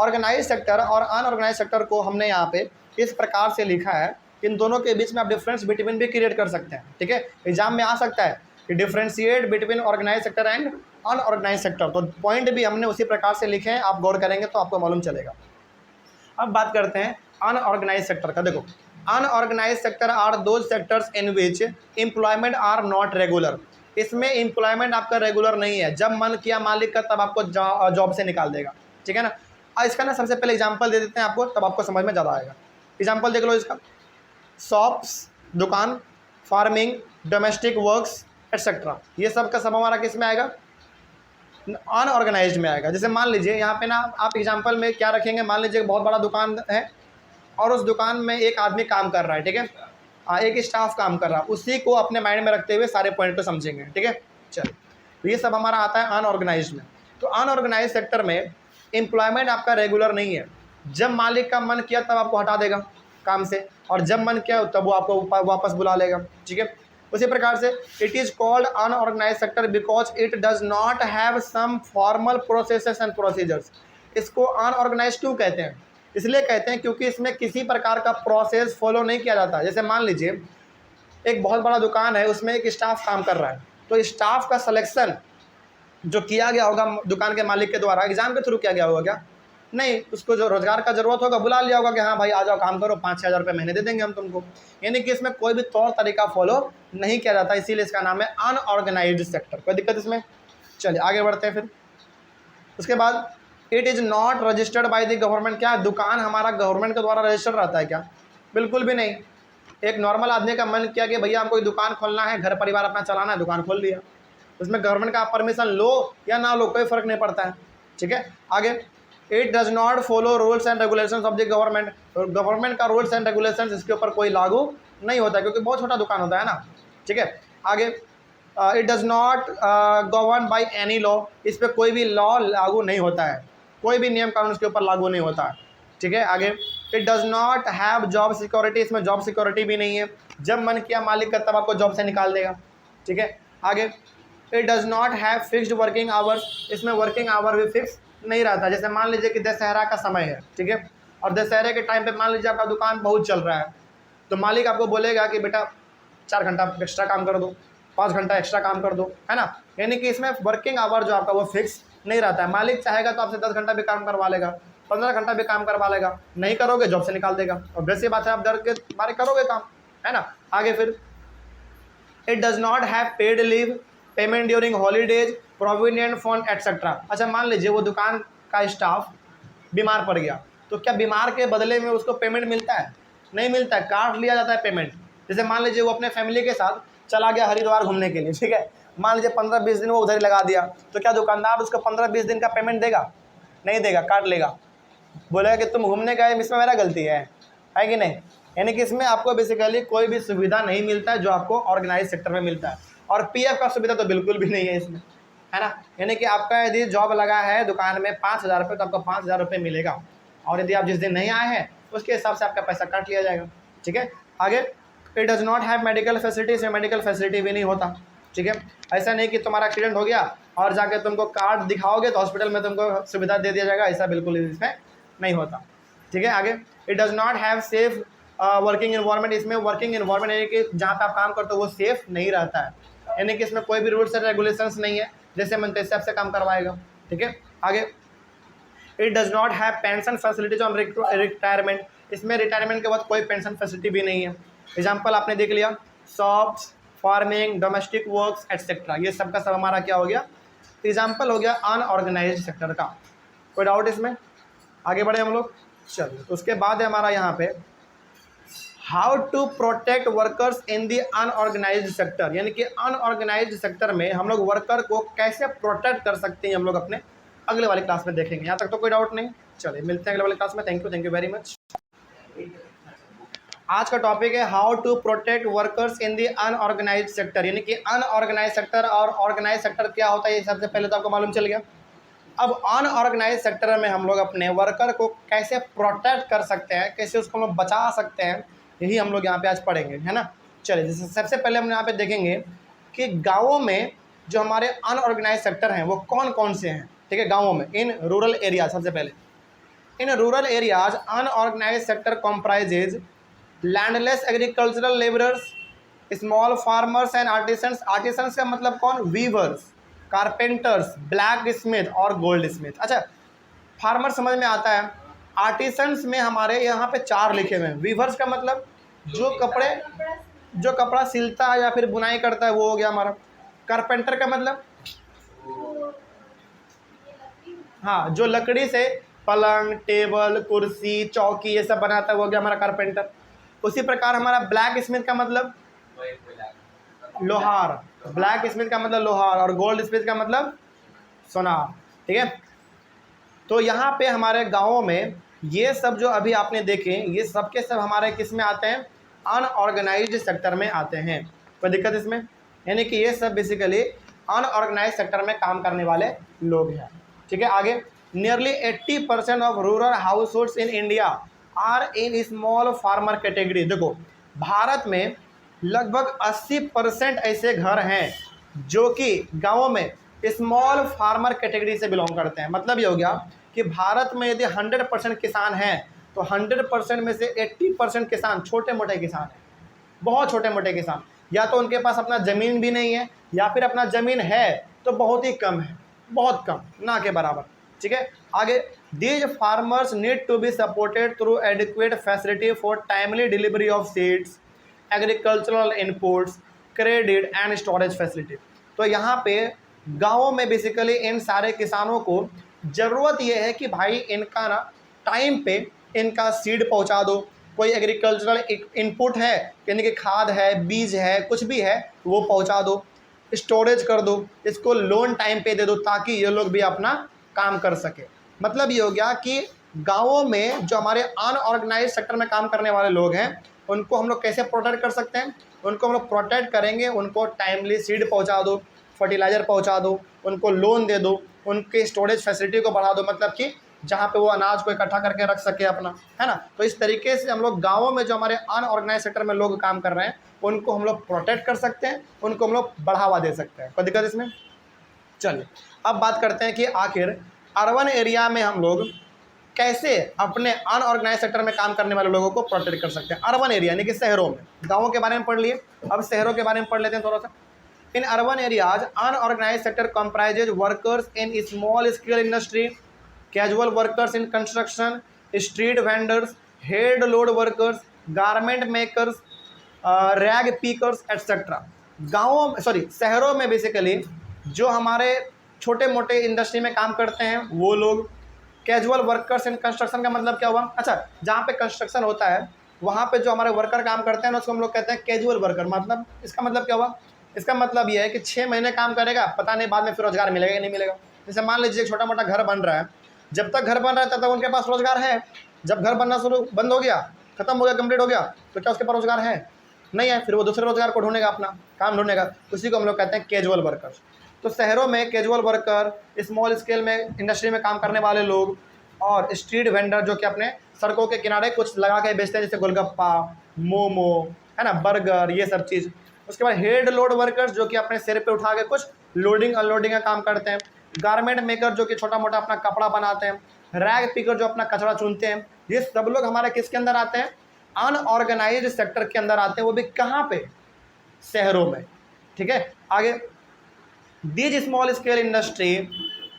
ऑर्गेनाइज सेक्टर और अनऑर्गेनाइज सेक्टर को हमने यहाँ पे इस प्रकार से लिखा है, इन दोनों के बीच में आप डिफरेंस बिटवीन भी क्रिएट कर सकते हैं। ठीक है, एग्जाम में आ सकता है कि differentiate between organize sector and unorganize sector, तो पॉइंट भी हमने उसी प्रकार से लिखे हैं, आप गौर करेंगे तो आपको मालूम चलेगा। अब बात करते हैं अनऑर्गेनाइज सेक्टर का। देखो, unorganize sector are those sectors in which employment are not regular, इसमें एम्प्लॉयमेंट आपका रेगुलर नहीं है, जब मन किया मालिक का तब आपको जॉब से निकाल देगा। ठीक है ना। इसका ना सबसे पहले एग्जांपल दे देते हैं आपको, तब आपको समझ में ज़्यादा आएगा। एग्जांपल देख लो इसका, शॉप्स, दुकान, फार्मिंग, डोमेस्टिक वर्क्स एटसेट्रा, ये सब का सब हमारा किस में आएगा, अनऑर्गेनाइज्ड में आएगा। जैसे मान लीजिए यहाँ पे ना आप एग्जांपल में क्या रखेंगे, मान लीजिए बहुत बड़ा दुकान है और उस दुकान में एक आदमी काम कर रहा है। ठीक है, एक स्टाफ काम कर रहा है, उसी को अपने माइंड में रखते हुए सारे पॉइंट को समझेंगे। ठीक है, चलो, तो ये सब हमारा आता है अनऑर्गेनाइज्ड में। तो अनऑर्गेनाइज्ड सेक्टर में एम्प्लॉयमेंट आपका रेगुलर नहीं है, जब मालिक का मन किया तब आपको हटा देगा काम से, और जब मन किया तब वो आपको वापस बुला लेगा। ठीक है, उसी प्रकार से it is called unorganize sector because it does not have some formal processes and procedures. इसको अनऑर्गेनाइज क्यों कहते हैं? इसलिए कहते हैं क्योंकि इसमें किसी प्रकार का प्रोसेस फॉलो नहीं किया जाता। जैसे मान लीजिए एक बहुत बड़ा दुकान है, उसमें एक स्टाफ काम कर रहा है, तो स्टाफ का सिलेक्शन जो किया गया होगा दुकान के मालिक के द्वारा एग्जाम के थ्रू किया गया होगा क्या? नहीं, उसको जो रोजगार का जरूरत होगा बुला लिया होगा कि हाँ भाई आ जाओ काम करो, 5-6 हज़ार रुपये महीने दे देंगे हम तुमको। यानी कि इसमें कोई भी तौर तरीका फॉलो नहीं किया जाता, इसीलिए इसका नाम है अनऑर्गेनाइज्ड सेक्टर। कोई दिक्कत इसमें? चलिए आगे बढ़ते हैं। फिर उसके बाद it is not registered by the government. क्या दुकान हमारा गवर्नमेंट के द्वारा रजिस्टर्ड रहता है क्या? बिल्कुल भी नहीं। एक नॉर्मल आदमी का मन किया कि भैया हमको दुकान खोलना है, घर परिवार अपना चलाना है, दुकान खोल लिया। उसमें गवर्नमेंट का परमिशन लो या ना लो कोई फ़र्क नहीं पड़ता है। ठीक है, आगे it does not follow rules and regulations of the government. Government का रूल्स एंड रेगुलेशंस इसके ऊपर कोई लागू नहीं होता क्योंकि बहुत छोटा दुकान होता है ना। ठीक है, आगे it does not govern by any law. इस पर कोई भी लॉ लागू नहीं होता है, कोई भी नियम कानून इसके ऊपर लागू नहीं होता है। ठीक है, आगे it does not have job security. इसमें जॉब सिक्योरिटी भी नहीं है, जब मन किया मालिक का तब आपको जॉब से निकाल देगा। ठीक है, आगे it does not have fixed working hours. इसमें वर्किंग आवर भी फिक्स नहीं रहता। जैसे मान लीजिए कि दशहरा का समय है, ठीक है, और दशहरे के टाइम पे मान लीजिए आपका दुकान बहुत चल रहा है, तो मालिक आपको बोलेगा कि बेटा 4 घंटा एक्स्ट्रा काम कर दो, 5 घंटा एक्स्ट्रा काम कर दो, है ना। यानी कि इसमें वर्किंग आवर जो आपका वो फिक्स नहीं रहता है। मालिक चाहेगा तो आपसे 10 घंटा भी काम करवा लेगा, 15 घंटा भी काम करवा लेगा, नहीं करोगे जॉब से निकाल देगा। और वैसी बात है, आप डर के मारे करोगे काम, है ना। आगे फिर it does not have paid leave, payment during holidays, provident fund etcetera. अच्छा मान लीजिए वो दुकान का स्टाफ बीमार पड़ गया, तो क्या बीमार के बदले में उसको पेमेंट मिलता है? नहीं मिलता है, काट लिया जाता है पेमेंट। जैसे मान लीजिए वो अपने फैमिली के साथ चला गया हरिद्वार घूमने के लिए, ठीक है, मान लीजिए 15-20 दिन वो उधर ही लगा दिया, तो क्या दुकानदार उसको 15-20 दिन का पेमेंट देगा? नहीं देगा, काट लेगा, बोलेगा कि तुम घूमने गए, इसमें मेरा गलती है कि नहीं। यानी कि इसमें आपको बेसिकली कोई भी सुविधा नहीं मिलता है जो आपको ऑर्गेनाइज सेक्टर में मिलता है। और पीएफ का सुविधा तो बिल्कुल भी नहीं है इसमें, है ना। यानी कि आपका यदि जॉब लगा है दुकान में 5,000 रुपये, तो आपको 5,000 रुपये मिलेगा, और यदि आप जिस दिन नहीं आए हैं उसके हिसाब से आपका पैसा काट लिया जाएगा। ठीक है, आगे it does not have medical facility. इसमें मेडिकल फैसिलिटी भी नहीं होता। ठीक है, ऐसा नहीं कि तुम्हारा एक्सीडेंट हो गया और जाके तुमको कार्ड दिखाओगे तो हॉस्पिटल में तुमको सुविधा दे दिया जाएगा, ऐसा बिल्कुल इसमें नहीं होता। ठीक है, आगे it does not have safe working environment. इसमें वर्किंग इन्वायरमेंट यानी कि जहाँ पे आप काम करते हो वो सेफ नहीं रहता है, यानी कि इसमें कोई भी रूल्स एंड रेगुलेशंस नहीं है, जैसे मन तैसे आपसे काम करवाएगा। ठीक है, आगे it does not have pension facilities on retirement. इसमें रिटायरमेंट के बाद कोई पेंशन फैसिलिटी भी नहीं है। एग्जाम्पल आपने देख लिया, shops, farming, domestic works etcetera, ये सब का सब हमारा क्या हो गया? एग्जाम्पल हो गया अनऑर्गेनाइज्ड सेक्टर का। कोई डाउट इसमें? आगे बढ़े हम लोग। चलिए, उसके बाद है हमारा यहाँ पे how to protect workers in the unorganized sector. यानी कि अनऑर्गेनाइज्ड सेक्टर में हम लोग वर्कर को कैसे प्रोटेक्ट कर सकते हैं, हम लोग अपने अगले वाली क्लास में देखेंगे। यहाँ तक तो कोई डाउट नहीं। चलिए मिलते हैं अगले वाली क्लास में। Thank you very much. आज का टॉपिक है how to protect workers in the unorganized sector. यानी कि अनऑर्गेनाइज्ड सेक्टर और ऑर्गेनाइज सेक्टर क्या होता है, ये सबसे पहले तो आपको मालूम चल गया। अब अनऑर्गेनाइज सेक्टर में हम लोग अपने वर्कर को कैसे प्रोटेक्ट कर सकते हैं, कैसे उसको हम लोग बचा सकते हैं, यही हम लोग यहाँ पे आज पढ़ेंगे, है ना। चलिए, जैसे सबसे पहले हम यहाँ पे देखेंगे कि गाँवों में जो हमारे अनऑर्गेनाइज सेक्टर हैं वो कौन कौन से हैं। ठीक है, गाँवों में इन रूरल एरियाज। सबसे पहले in rural areas unorganised sector comprises landless agricultural labourers, small farmers and artisans. Artisans का मतलब कौन? वीवर्स, कारपेंटर्स, ब्लैक स्मिथ और गोल्ड स्मिथ। अच्छा, फार्मर समझ में आता है। आर्टिसंस में हमारे यहाँ पे 4 लिखे हुए हैं। वीवर्स का मतलब जो कपड़ा सिलता है या फिर बुनाई करता है, वो हो गया हमारा। कारपेंटर का मतलब हाँ, जो लकड़ी से पलंग, टेबल, कुर्सी, चौकी ये सब बनाता है, वो हो गया हमारा कारपेंटर। उसी प्रकार हमारा ब्लैक स्मिथ का मतलब लोहार, ब्लैक स्मिथ का मतलब लोहार, और गोल्ड स्मिथ का मतलब सोनार। ठीक है, तो यहाँ पे हमारे गाँवों में ये सब जो अभी आपने देखे, ये सब के सब हमारे किस में आते हैं? अनऑर्गेनाइज्ड सेक्टर में आते हैं। कोई दिक्कत इसमें? यानी कि ये सब बेसिकली अनऑर्गेनाइज्ड सेक्टर में काम करने वाले लोग हैं। ठीक है, आगे nearly 80% of rural households in India are in small farmer category. देखो, भारत में लगभग 80% ऐसे घर हैं जो कि गाँवों में स्मॉल फार्मर कैटेगरी से बिलोंग करते हैं। मतलब ये हो गया कि भारत में यदि 100% किसान हैं तो 100% में से 80% किसान छोटे मोटे किसान हैं, बहुत छोटे मोटे किसान। या तो उनके पास अपना ज़मीन भी नहीं है या फिर अपना ज़मीन है तो बहुत ही कम है, बहुत कम, ना के बराबर। ठीक है, आगे, these farmers need to be supported through adequate facility for timely delivery of seeds, agricultural inputs, credit and storage facility. तो यहाँ पे गाँवों में बेसिकली इन सारे किसानों को ज़रूरत ये है कि भाई इनका ना टाइम पे इनका सीड पहुँचा दो, कोई एग्रीकल्चरल इनपुट है यानी कि खाद है, बीज है, कुछ भी है वो पहुँचा दो, स्टोरेज कर दो, इसको लोन टाइम पे दे दो ताकि ये लोग भी अपना काम कर सके। मतलब ये हो गया कि गाँवों में जो हमारे अनऑर्गेनाइज सेक्टर में काम करने वाले लोग हैं उनको हम लोग कैसे प्रोटेक्ट कर सकते हैं? उनको हम लोग प्रोटेक्ट करेंगे, उनको टाइमली सीड पहुंचा दो, फर्टिलाइज़र पहुंचा दो, उनको लोन दे दो, उनके स्टोरेज फैसिलिटी को बढ़ा दो, मतलब कि जहाँ पे वो अनाज को इकट्ठा करके रख सके अपना, है ना। तो इस तरीके से हम लोग गाँवों में जो हमारे अनऑर्गेनाइज सेक्टर में लोग काम कर रहे हैं उनको हम लोग प्रोटेक्ट कर सकते हैं, उनको हम लोग बढ़ावा दे सकते हैं। कोई दिक्कत इसमें? चलिए अब बात करते हैं कि आखिर अर्बन एरिया में हम लोग कैसे अपने अनऑर्गेनाइज सेक्टर में काम करने वाले लोगों को प्रोटेक्ट कर सकते हैं। अर्बन एरिया यानी कि शहरों में, गाँवों के बारे में पढ़ लिए, अब शहरों के बारे में पढ़ लेते हैं थोड़ा सा। In urban areas unorganised sector comprises workers in small scale industry, casual workers in construction, street vendors, head load workers, garment makers, rag pickers etcetera. शहरों में बेसिकली जो हमारे छोटे मोटे इंडस्ट्री में काम करते हैं वो लोग, कैजुअल वर्कर्स इन कंस्ट्रक्शन का मतलब क्या हुआ? अच्छा, जहाँ पे कंस्ट्रक्शन होता है वहाँ पे जो हमारे वर्कर काम करते हैं ना उसको हम लोग कहते हैं कैजुअल वर्कर। मतलब इसका मतलब क्या हुआ? इसका मतलब ये है कि 6 महीने काम करेगा, पता नहीं बाद में फिर रोजगार मिलेगा या नहीं मिलेगा। जैसे मान लीजिए छोटा मोटा घर बन रहा है, जब तक घर बन रहा है तब तक उनके पास रोजगार है, जब घर बनना बंद हो गया, खत्म हो गया, कंप्लीट हो गया, तो क्या उसके पास रोजगार है? नहीं है, फिर वो दूसरे रोजगार को ढूंढेगा, अपना काम ढूंढेगा। उसी को हम लोग कहते हैं कैजुअल वर्कर्स। तो शहरों में कैजुअल वर्कर, स्मॉल स्केल में इंडस्ट्री में काम करने वाले लोग, और स्ट्रीट वेंडर जो कि अपने सड़कों के किनारे कुछ लगा के बेचते हैं, जैसे गोलगप्पा, मोमो, है ना, बर्गर, ये सब चीज़। उसके बाद हेड लोड वर्कर्स जो कि अपने सिर पे उठा के कुछ लोडिंग अनलोडिंग का काम करते हैं। गारमेंट मेकर जो कि छोटा मोटा अपना कपड़ा बनाते हैं। रैग पिकर जो अपना कचरा चुनते हैं। ये सब लोग हमारे किसके अंदर आते हैं? अनऑर्गेनाइज्ड सेक्टर के अंदर आते हैं, वो भी कहाँ पे? शहरों में। ठीक है, आगे, this small scale industry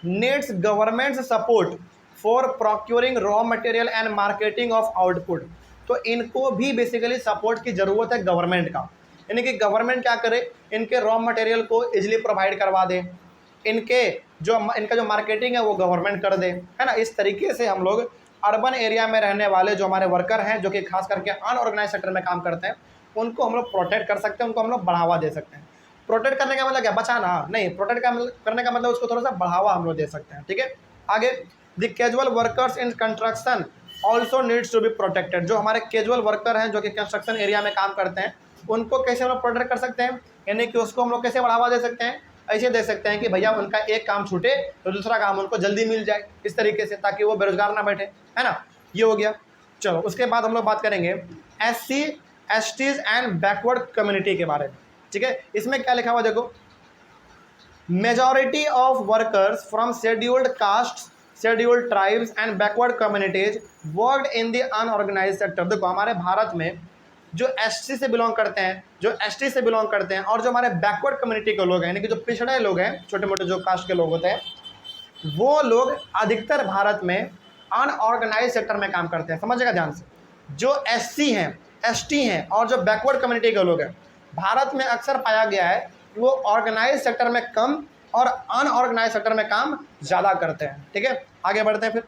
needs government support for procuring raw material and marketing of output. तो इनको भी बेसिकली सपोर्ट की ज़रूरत है गवर्नमेंट का, यानी कि गवर्नमेंट क्या करे, इनके रॉ मटेरियल को इजीली प्रोवाइड करवा दे, इनका जो मार्केटिंग है वो गवर्नमेंट कर दे, है ना। इस तरीके से हम लोग अर्बन एरिया में रहने वाले जो हमारे वर्कर हैं जो कि खास करके अनऑर्गेनाइज सेक्टर में काम करते हैं उनको हम लोग प्रोटेक्ट कर सकते हैं, उनको हम लोग बढ़ावा दे सकते हैं। प्रोटेक्ट करने का मतलब क्या? बचाना नहीं, प्रोटेक्ट करने का मतलब उसको थोड़ा सा बढ़ावा हम लोग दे सकते हैं। ठीक है, आगे, the casual workers in construction also needs to be protected. जो हमारे कैजुअल वर्कर हैं जो कि कंस्ट्रक्शन एरिया में काम करते हैं उनको कैसे हम लोग प्रोटेक्ट कर सकते हैं, यानी कि उसको हम लोग कैसे बढ़ावा दे सकते हैं? ऐसे दे सकते हैं कि भैया उनका एक काम छूटे तो दूसरा काम उनको जल्दी मिल जाए, इस तरीके से, ताकि वो बेरोजगार ना बैठे, है ना। ये हो गया। चलो उसके बाद हम लोग बात करेंगे SC, STs and backward community के बारे में। ठीक है, इसमें क्या लिखा हुआ देखो, majority of workers from scheduled caste, scheduled tribes and backward communities worked in the unorganize sector. देखो हमारे भारत में जो SC से बिलोंग करते हैं, जो ST से बिलोंग करते हैं और जो हमारे बैकवर्ड कम्युनिटी के लोग हैं, यानी कि जो पिछड़े लोग हैं, छोटे मोटे जो कास्ट के लोग होते हैं, वो लोग अधिकतर भारत में अनऑर्गेनाइज सेक्टर में काम करते हैं। समझिएगा ध्यान से, जो SC हैं, ST हैं और जो बैकवर्ड कम्युनिटी के लोग हैं, भारत में अक्सर पाया गया है कि वो ऑर्गेनाइज सेक्टर में कम और अनऑर्गेनाइज सेक्टर में काम ज़्यादा करते हैं। ठीक है, आगे बढ़ते हैं फिर।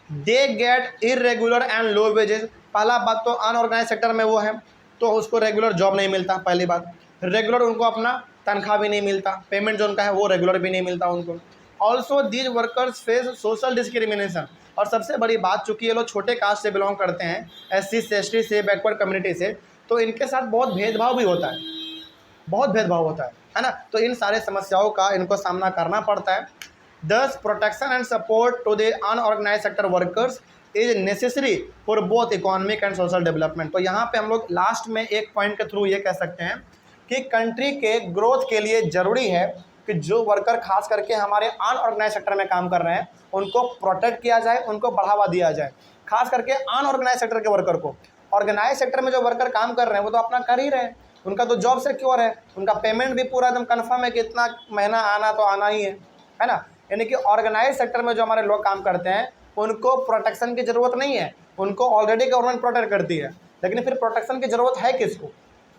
They get irregular and low wages. पहला बात तो अनऑर्गेनाइज सेक्टर में वो है तो उसको रेगुलर जॉब नहीं मिलता, पहली बात। रेगुलर उनको अपना तनख्वाह भी नहीं मिलता, पेमेंट जो उनका है वो रेगुलर भी नहीं मिलता उनको। Also these workers face social discrimination. और सबसे बड़ी बात, चूँकि ये लोग छोटे कास्ट से बिलोंग करते हैं, SC से, ST से, बैकवर्ड कम्युनिटी से, तो इनके साथ बहुत भेदभाव भी होता है, बहुत भेदभाव होता है ना। तो इन सारे समस्याओं का इनको सामना करना पड़ता है। Thus, protection and support to the unorganized sector workers is necessary for both economic and social development. तो यहाँ पे हम लोग लास्ट में एक पॉइंट के थ्रू ये कह सकते हैं कि कंट्री के ग्रोथ के लिए ज़रूरी है कि जो वर्कर खास करके हमारे अनऑर्गेनाइज सेक्टर में काम कर रहे हैं उनको प्रोटेक्ट किया जाए, उनको बढ़ावा दिया जाए। खास करके अनऑर्गेनाइज सेक्टर के वर्कर को, ऑर्गेनाइज सेक्टर में जो वर्कर काम कर रहे हैं वो तो अपना कर ही रहे हैं, उनका तो जॉब सिक्योर है, उनका पेमेंट भी पूरा एकदम कन्फर्म है कि इतना महीना आना तो आना ही है ना। यानी कि ऑर्गेनाइज सेक्टर में जो हमारे लोग काम करते हैं उनको प्रोटेक्शन की ज़रूरत नहीं है, उनको ऑलरेडी गवर्नमेंट प्रोटेक्ट करती है। लेकिन फिर प्रोटेक्शन की ज़रूरत है किसको?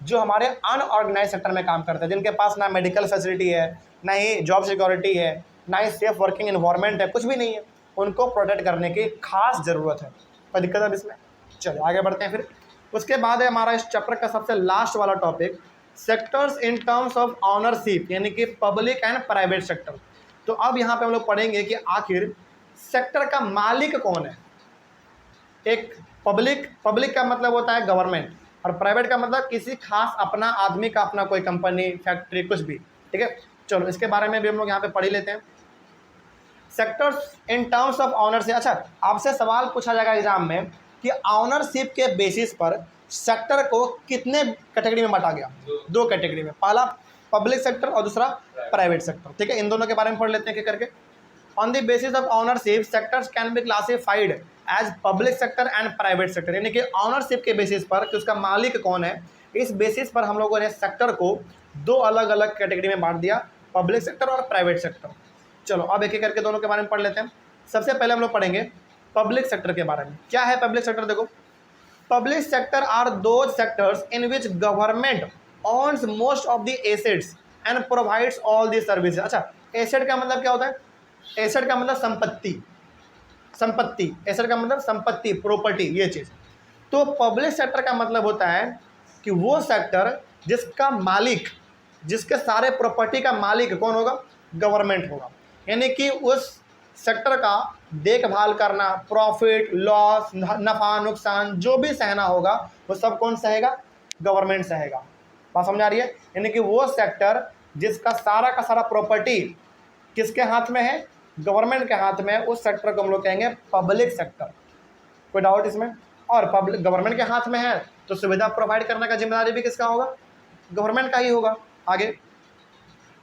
जो हमारे अनऑर्गेनाइज सेक्टर में काम करते हैं, जिनके पास ना मेडिकल फैसिलिटी है, ना ही जॉब सिक्योरिटी है, ना ही सेफ वर्किंग इन्वायरमेंट है, कुछ भी नहीं है, उनको प्रोटेक्ट करने की खास ज़रूरत है। कोई दिक्कत है इसमें? चलिए आगे बढ़ते हैं। फिर उसके बाद है हमारा इस चैप्टर का सबसे लास्ट वाला topic, sectors in terms of ownership, यानी कि पब्लिक एंड प्राइवेट सेक्टर। तो अब यहाँ पे हम लोग पढ़ेंगे कि आखिर सेक्टर का मालिक कौन है। एक पब्लिक का मतलब होता है गवर्नमेंट, और प्राइवेट का मतलब किसी खास अपना आदमी का अपना कोई कंपनी, फैक्ट्री, कुछ भी। ठीक है, चलो इसके बारे में भी हम लोग यहाँ पे पढ़ ही लेते हैं। Sectors in terms of ownership. अच्छा, आपसे सवाल पूछा जाएगा एग्जाम में कि ऑनरशिप के बेसिस पर सेक्टर को कितने कैटेगरी में बांटा गया? दो कैटेगरी में, पहला पब्लिक सेक्टर और दूसरा प्राइवेट सेक्टर। ठीक है, इन दोनों के बारे में पढ़ लेते हैं करके। On the basis of ownership sectors can be classified as public sector and private sector, यानी कि ऑनरशिप के बेसिस पर कि उसका मालिक कौन है, इस बेसिस पर हम लोगों ने सेक्टर को दो अलग अलग कैटेगरी में बांट दिया, पब्लिक सेक्टर और प्राइवेट सेक्टर। चलो अब एक एक करके दोनों के बारे में पढ़ लेते हैं। सबसे पहले हम लोग पढ़ेंगे पब्लिक सेक्टर के बारे में। क्या है पब्लिक सेक्टर? देखो, public sector are those sectors in which government owns most of the assets and provides all the services। अच्छा, एसेट का मतलब क्या होता है? एसेट का मतलब संपत्ति, एसेट का मतलब संपत्ति, प्रॉपर्टी, ये चीज़। तो पब्लिक सेक्टर का मतलब होता है कि वो सेक्टर जिसका मालिक, जिसके सारे प्रॉपर्टी का मालिक कौन होगा? गवर्नमेंट होगा। यानी कि उस सेक्टर का देखभाल करना, प्रॉफिट लॉस, नफ़ा नुकसान जो भी सहना होगा वो सब कौन सहेगा? गवर्नमेंट सहेगा। बात समझ आ रही है? यानी कि वो सेक्टर जिसका सारा का सारा प्रॉपर्टी किसके हाथ में है? गवर्नमेंट के हाथ में, उस सेक्टर को हम लोग कहेंगे पब्लिक सेक्टर। कोई डाउट इसमें? और पब्लिक गवर्नमेंट के हाथ में है तो सुविधा प्रोवाइड करने का जिम्मेदारी भी किसका होगा? गवर्नमेंट का ही होगा। आगे,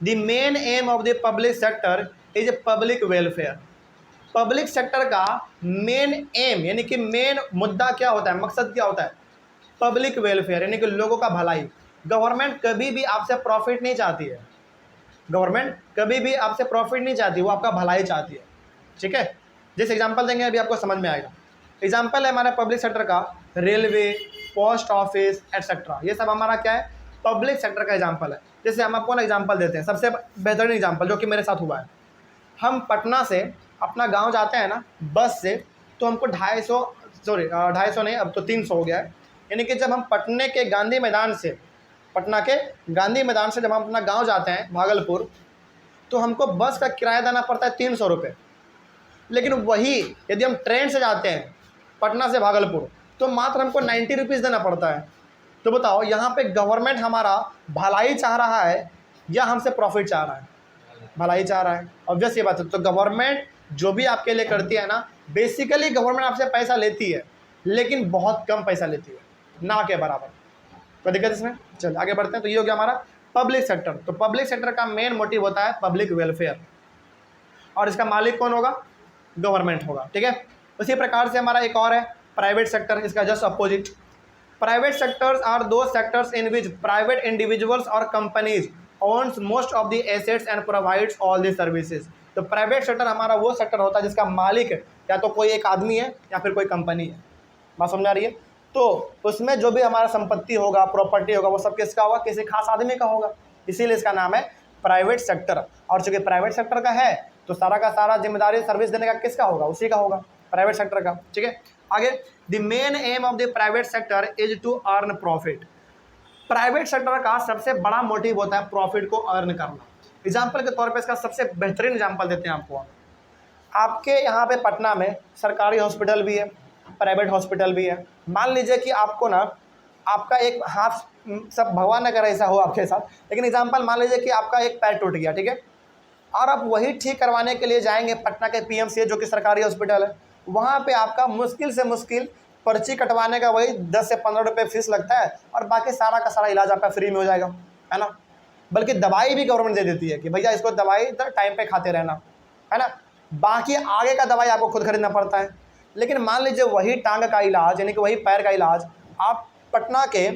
the main aim of the public sector is public welfare. Public sector का मेन एम यानी कि मेन मुद्दा क्या होता है, मकसद क्या होता है? पब्लिक वेलफेयर, यानी कि लोगों का भलाई। गवर्नमेंट कभी भी आपसे प्रॉफिट नहीं चाहती है, गवर्नमेंट कभी भी आपसे प्रॉफिट नहीं चाहती, वो आपका भलाई चाहती है। ठीक है, जिस एग्जांपल देंगे अभी आपको समझ में आएगा। एग्जांपल है हमारे पब्लिक सेक्टर का रेलवे, पोस्ट ऑफिस एटसेट्रा, ये सब हमारा क्या है? पब्लिक सेक्टर का एग्जांपल है। जैसे हम आपको ना एग्जांपल देते हैं, सबसे बेहतरीन एग्जांपल जो कि मेरे साथ हुआ है। हम पटना से अपना गाँव जाते हैं ना बस से, तो हमको 250 नहीं, अब तो 300 हो गया है। यानी कि जब हम पटना के गांधी मैदान से जब हम अपना गांव जाते हैं भागलपुर, तो हमको बस का किराया देना पड़ता है 300 रुपये। लेकिन वही यदि हम ट्रेन से जाते हैं पटना से भागलपुर तो मात्र हमको 90 रुपीज़ देना पड़ता है। तो बताओ यहाँ पे गवर्नमेंट हमारा भलाई चाह रहा है या हमसे प्रॉफिट चाह रहा है? भलाई चाह रहा है, ऑब्वियस ये बात है। तो गवर्नमेंट जो भी आपके लिए करती है ना, बेसिकली गवर्नमेंट आपसे पैसा लेती है, लेकिन बहुत कम पैसा लेती है, ना के बराबर। कोई दिक्कत इसमें? चल आगे बढ़ते हैं। तो ये हो गया हमारा पब्लिक सेक्टर। तो पब्लिक सेक्टर का मेन मोटिव होता है पब्लिक वेलफेयर, और इसका मालिक कौन होगा? गवर्नमेंट होगा। ठीक है, उसी प्रकार से हमारा एक और है प्राइवेट सेक्टर, इसका just opposite. Private sectors are दो sectors in which private individuals और companies owns most of the assets and provides all the services। तो प्राइवेट सेक्टर हमारा वो सेक्टर होता है जिसका मालिक या तो कोई एक आदमी है या फिर कोई कंपनी है। बात समझ आ रही है? तो उसमें जो भी हमारा संपत्ति होगा, प्रॉपर्टी होगा, वो सब किसका होगा? किसी खास आदमी का होगा, इसीलिए इसका नाम है प्राइवेट सेक्टर। और चूंकि प्राइवेट सेक्टर का है तो सारा का सारा जिम्मेदारी सर्विस देने का किसका होगा? उसी का होगा, प्राइवेट सेक्टर का। ठीक है, आगे, the main aim of the private sector is to earn profit. Private sector का सबसे बड़ा मोटिव होता है प्रॉफिट को अर्न करना। एग्जाम्पल के तौर पे इसका सबसे बेहतरीन एग्जाम्पल देते हैं आपको। आपके यहाँ पे पटना में सरकारी हॉस्पिटल भी है, प्राइवेट हॉस्पिटल भी है। मान लीजिए कि आपको ना आपका एक हाथ, सब भगवान न करे ऐसा हो आपके साथ, लेकिन एग्जाम्पल मान लीजिए कि आपका एक पैर टूट गया, ठीक है, और आप वही ठीक करवाने के लिए जाएंगे पटना के PMC जो कि सरकारी हॉस्पिटल है। वहाँ पे आपका मुश्किल से मुश्किल पर्ची कटवाने का वही 10 से 15 रुपये फीस लगता है और बाकी सारा का सारा इलाज आपका फ्री में हो जाएगा, है ना। बल्कि दवाई भी गवर्नमेंट दे देती है कि भैया इसको दवाई टाइम पे खाते रहना, है ना। बाकी आगे का दवाई आपको खुद खरीदना पड़ता है। लेकिन मान लीजिए वही टांग का इलाज यानी कि वही पैर का इलाज आप पटना के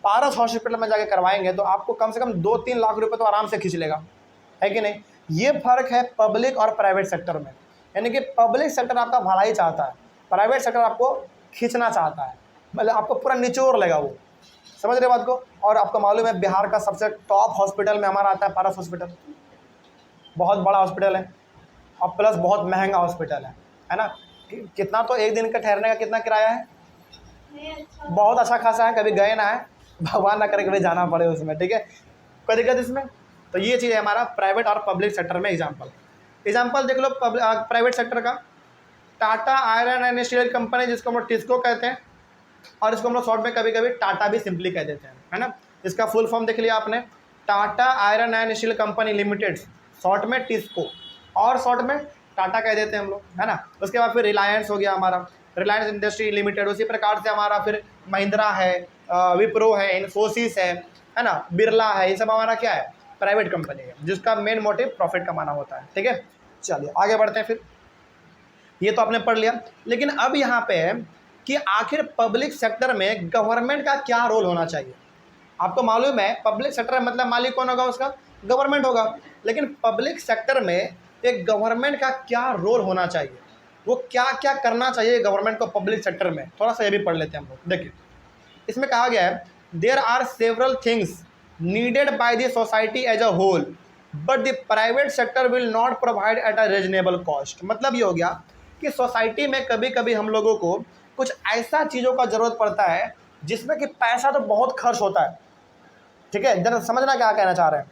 पारस हॉस्पिटल में जाके करवाएंगे तो आपको कम से कम 2-3 लाख रुपए तो आराम से खींच लेगा, है कि नहीं। ये फ़र्क है पब्लिक और प्राइवेट सेक्टर में। यानी कि पब्लिक सेक्टर आपका भलाई चाहता है, प्राइवेट सेक्टर आपको खींचना चाहता है, मतलब आपको पूरा निचोड़ लेगा वो, समझ रहे बात को। और आपको मालूम है बिहार का सबसे टॉप हॉस्पिटल में हमारा आता है पारस हॉस्पिटल। बहुत बड़ा हॉस्पिटल है और प्लस बहुत महंगा हॉस्पिटल है ना। कितना तो एक दिन का ठहरने का कितना किराया है, बहुत अच्छा खासा है। कभी गए ना है, भगवान ना करे कभी जाना पड़े उसमें, ठीक है, कोई दिक्कत इसमें। तो ये चीज़ है हमारा प्राइवेट और पब्लिक सेक्टर में। एग्जाम्पल देख लो प्राइवेट सेक्टर का। Tata iron and steel company, जिसको हम लोग टिस्को कहते हैं और इसको हम लोग शॉर्ट में कभी कभी टाटा भी सिंपली कह देते हैं, है ना। इसका फुल फॉर्म देख लिया आपने, Tata iron and steel company limited, short में टिस्को और शॉर्ट में टाटा कह देते हैं हम लोग, है ना। उसके बाद फिर रिलायंस हो गया हमारा, रिलायंस इंडस्ट्री लिमिटेड। उसी प्रकार से हमारा फिर महिंद्रा है, विप्रो है, इन्फोसिस है ना, बिरला है। ये सब हमारा क्या है, प्राइवेट कंपनी है जिसका मेन मोटिव प्रॉफिट कमाना होता है, ठीक है। चलिए आगे बढ़ते हैं। फिर ये तो आपने पढ़ लिया, लेकिन अब यहाँ पे है कि आखिर पब्लिक सेक्टर में गवर्नमेंट का क्या रोल होना चाहिए। आपको मालूम है पब्लिक सेक्टर मतलब मालिक कौन होगा उसका, गवर्नमेंट होगा। लेकिन पब्लिक सेक्टर में एक गवर्नमेंट का क्या रोल होना चाहिए, वो क्या क्या करना चाहिए गवर्नमेंट को पब्लिक सेक्टर में, थोड़ा सा ये भी पढ़ लेते हैं हम लोग। देखिए इसमें कहा गया है there are several things needed by the society as a whole but the private sector will not provide at a reasonable cost. मतलब ये हो गया कि सोसाइटी में कभी कभी हम लोगों को कुछ ऐसा चीज़ों का ज़रूरत पड़ता है जिसमें कि पैसा तो बहुत खर्च होता है, ठीक है। जरा समझना क्या कहना चाह रहे हैं।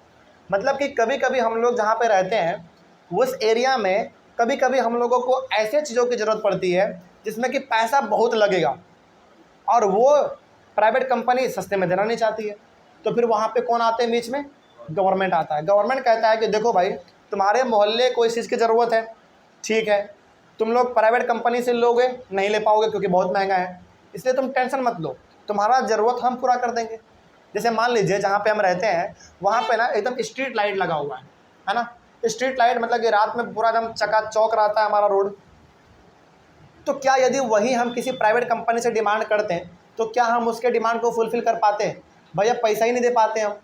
मतलब कि कभी कभी हम लोग जहाँ पे रहते हैं उस एरिया में कभी कभी हम लोगों को ऐसे चीज़ों की ज़रूरत पड़ती है जिसमें कि पैसा बहुत लगेगा और वो प्राइवेट कंपनी सस्ते में देना नहीं चाहती है। तो फिर वहाँ पे कौन आते हैं बीच में, गवर्नमेंट आता है। गवर्नमेंट कहता है कि देखो भाई तुम्हारे मोहल्ले को इस चीज़ की ज़रूरत है, ठीक है, तुम लोग प्राइवेट कंपनी से लोगे नहीं ले पाओगे क्योंकि बहुत महंगा है, इसलिए तुम टेंशन मत लो, तुम्हारा ज़रूरत हम पूरा कर देंगे। जैसे मान लीजिए जहाँ पे हम रहते हैं वहाँ पे ना एकदम स्ट्रीट लाइट लगा हुआ है ना। स्ट्रीट लाइट मतलब कि रात में पूरा एकदम चकाचौक रहता है हमारा रोड। तो क्या यदि वही हम किसी प्राइवेट कंपनी से डिमांड करते हैं तो क्या हम उसके डिमांड को फुलफिल कर पाते हैं? भैया पैसा ही नहीं दे पाते हम,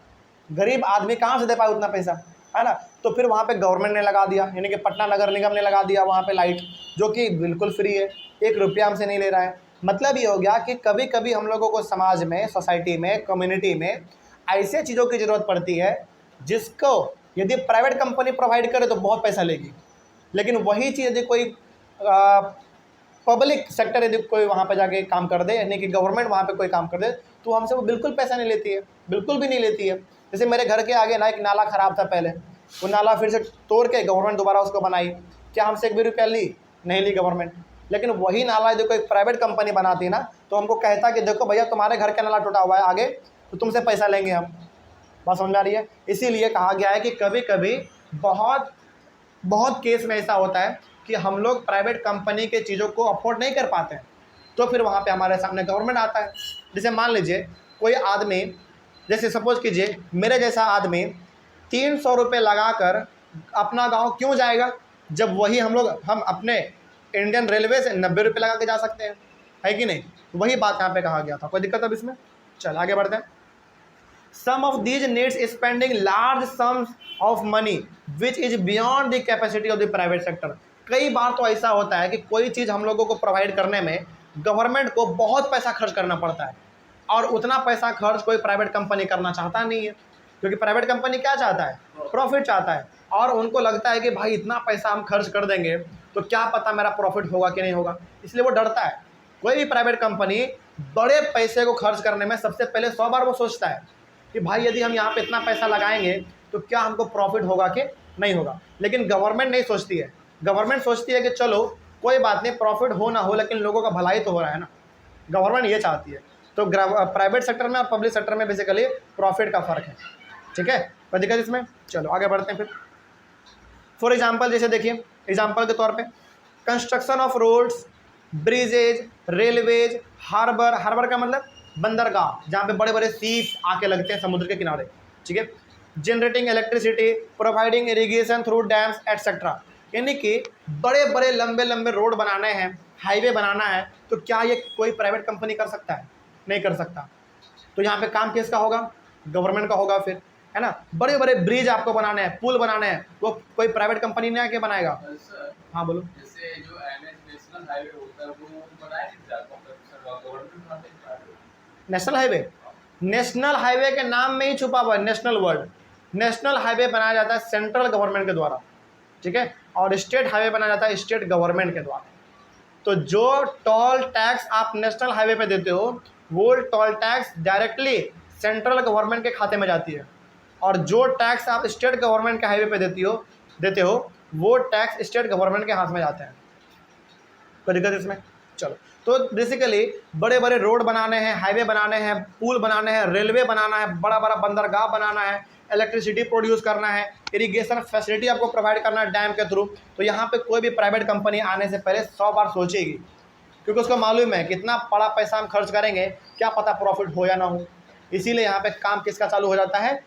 गरीब आदमी कहाँ से दे पाए उतना पैसा, है ना। तो फिर वहाँ पे गवर्नमेंट ने लगा दिया, यानी कि पटना नगर निगम ने लगा दिया वहाँ पे लाइट, जो कि बिल्कुल फ्री है, 1 रुपया हमसे नहीं ले रहा है। मतलब ये हो गया कि कभी कभी हम लोगों को समाज में, सोसाइटी में, कम्युनिटी में ऐसे चीज़ों की ज़रूरत पड़ती है जिसको यदि प्राइवेट कंपनी प्रोवाइड करे तो बहुत पैसा लेगी, लेकिन वही चीज़ यदि कोई पब्लिक सेक्टर यदि कोई वहाँ पे जाके काम कर दे, यानी कि गवर्नमेंट वहाँ पे कोई काम कर दे, तो हमसे वो बिल्कुल पैसा नहीं लेती है, बिल्कुल भी नहीं लेती है। जैसे मेरे घर के आगे ना एक नाला ख़राब था पहले, वो नाला फिर से तोड़ के गवर्नमेंट दोबारा उसको बनाई, क्या हमसे 1 भी रुपया ली? नहीं ली गवर्नमेंट। लेकिन वही नाला यदि कोई प्राइवेट कंपनी बनाती ना तो हमको कहता कि देखो भैया तुम्हारे घर का नाला टूटा हुआ है आगे, तो तुमसे पैसा लेंगे हम। बात समझ आ रही है। इसीलिए कहा गया है कि कभी कभी बहुत केस में ऐसा होता है कि हम लोग प्राइवेट कंपनी के चीज़ों को अफोर्ड नहीं कर पाते हैं, तो फिर वहाँ पे हमारे सामने गवर्नमेंट आता है। जैसे मान लीजिए कोई आदमी, जैसे सपोज कीजिए मेरे जैसा आदमी 300 रुपये लगा कर अपना गांव क्यों जाएगा, जब वही हम अपने इंडियन रेलवे से 90 रुपये लगा के जा सकते हैं, है कि नहीं। वही बात यहाँ पे कहा गया था। कोई दिक्कत अब इसमें? चल आगे बढ़ते हैं। Some of these needs spending large sums of money which is beyond the capacity of the private sector। कई बार तो ऐसा होता है कि कोई चीज़ हम लोगों को प्रोवाइड करने में गवर्नमेंट को बहुत पैसा खर्च करना पड़ता है और उतना पैसा खर्च कोई प्राइवेट कंपनी करना चाहता नहीं है, क्योंकि प्राइवेट कंपनी क्या चाहता है, प्रॉफिट चाहता है। और उनको लगता है कि भाई इतना पैसा हम खर्च कर देंगे तो क्या पता मेरा प्रॉफिट होगा कि नहीं होगा, इसलिए वो डरता है। कोई भी प्राइवेट कंपनी बड़े पैसे को खर्च करने में सबसे पहले 100 बार वो सोचता है कि भाई यदि हम यहाँ पे इतना पैसा लगाएंगे तो क्या हमको प्रॉफिट होगा कि नहीं होगा। लेकिन गवर्नमेंट नहीं सोचती है, गवर्नमेंट सोचती है कि चलो कोई बात नहीं, प्रॉफिट हो ना हो लेकिन लोगों का भलाई तो हो रहा है ना, गवर्नमेंट ये चाहती है। तो प्राइवेट सेक्टर में और पब्लिक सेक्टर में बेसिकली प्रॉफिट का फ़र्क है, ठीक है। कोई दिक्कत इसमें? चलो आगे बढ़ते हैं। फिर फॉर एग्जाम्पल जैसे देखिए, एग्जाम्पल के तौर पर construction of roads, bridges, railways, harbour, harbour का मतलब बंदरगाह, जहाँ पे बड़े बड़े सीप आके लगते हैं समुद्र के किनारे, ठीक है। Generating electricity, providing irrigation through dams etcetera, यानी कि बड़े बड़े लंबे लंबे रोड बनाने हैं, हाईवे बनाना है, तो क्या ये कोई प्राइवेट कंपनी कर सकता है? नहीं कर सकता। तो यहाँ पे काम किसका होगा? गवर्नमेंट का होगा फिर, है ना। बड़े बड़े ब्रिज आपको बनाने हैं, पुल बनाने हैं, वो कोई प्राइवेट कंपनी नहीं आके बनाएगा। सर, हाँ बोलो। जैसे जो एनएच नेशनल हाईवे होता है वो बनाया नहीं जाता गवर्नमेंट बनाते हैं। नेशनल हाईवे, नेशनल हाईवे के नाम में ही छुपा हुआ है नेशनल वर्ड। नेशनल हाईवे बनाया जाता है सेंट्रल गवर्नमेंट के द्वारा, ठीक है, और स्टेट हाईवे बनाया जाता है स्टेट गवर्नमेंट के द्वारा। तो जो टोल टैक्स आप नेशनल हाईवे पे देते हो, वो toll tax directly central government के खाते में जाती है, और जो टैक्स आप स्टेट गवर्नमेंट के हाईवे पे देते हो वो टैक्स स्टेट गवर्नमेंट के हाथ में जाते हैं। कोई दिक्कत इसमें? चलो, तो बेसिकली बड़े बड़े रोड बनाने हैं, हाईवे बनाने हैं, पुल बनाने हैं, रेलवे बनाना है, बड़ा बड़ा बंदरगाह बनाना है, इलेक्ट्रिसिटी प्रोड्यूस करना है, इरिगेशन फैसिलिटी आपको प्रोवाइड करना है डैम के थ्रू। तो यहाँ पे कोई भी प्राइवेट कंपनी आने से पहले 100 बार सोचेगी, क्योंकि उसको मालूम है कितना बड़ा पैसा हम खर्च करेंगे, क्या पता प्रॉफिट हो या ना हो। इसीलिए यहाँ पे काम किसका चालू हो जाता है?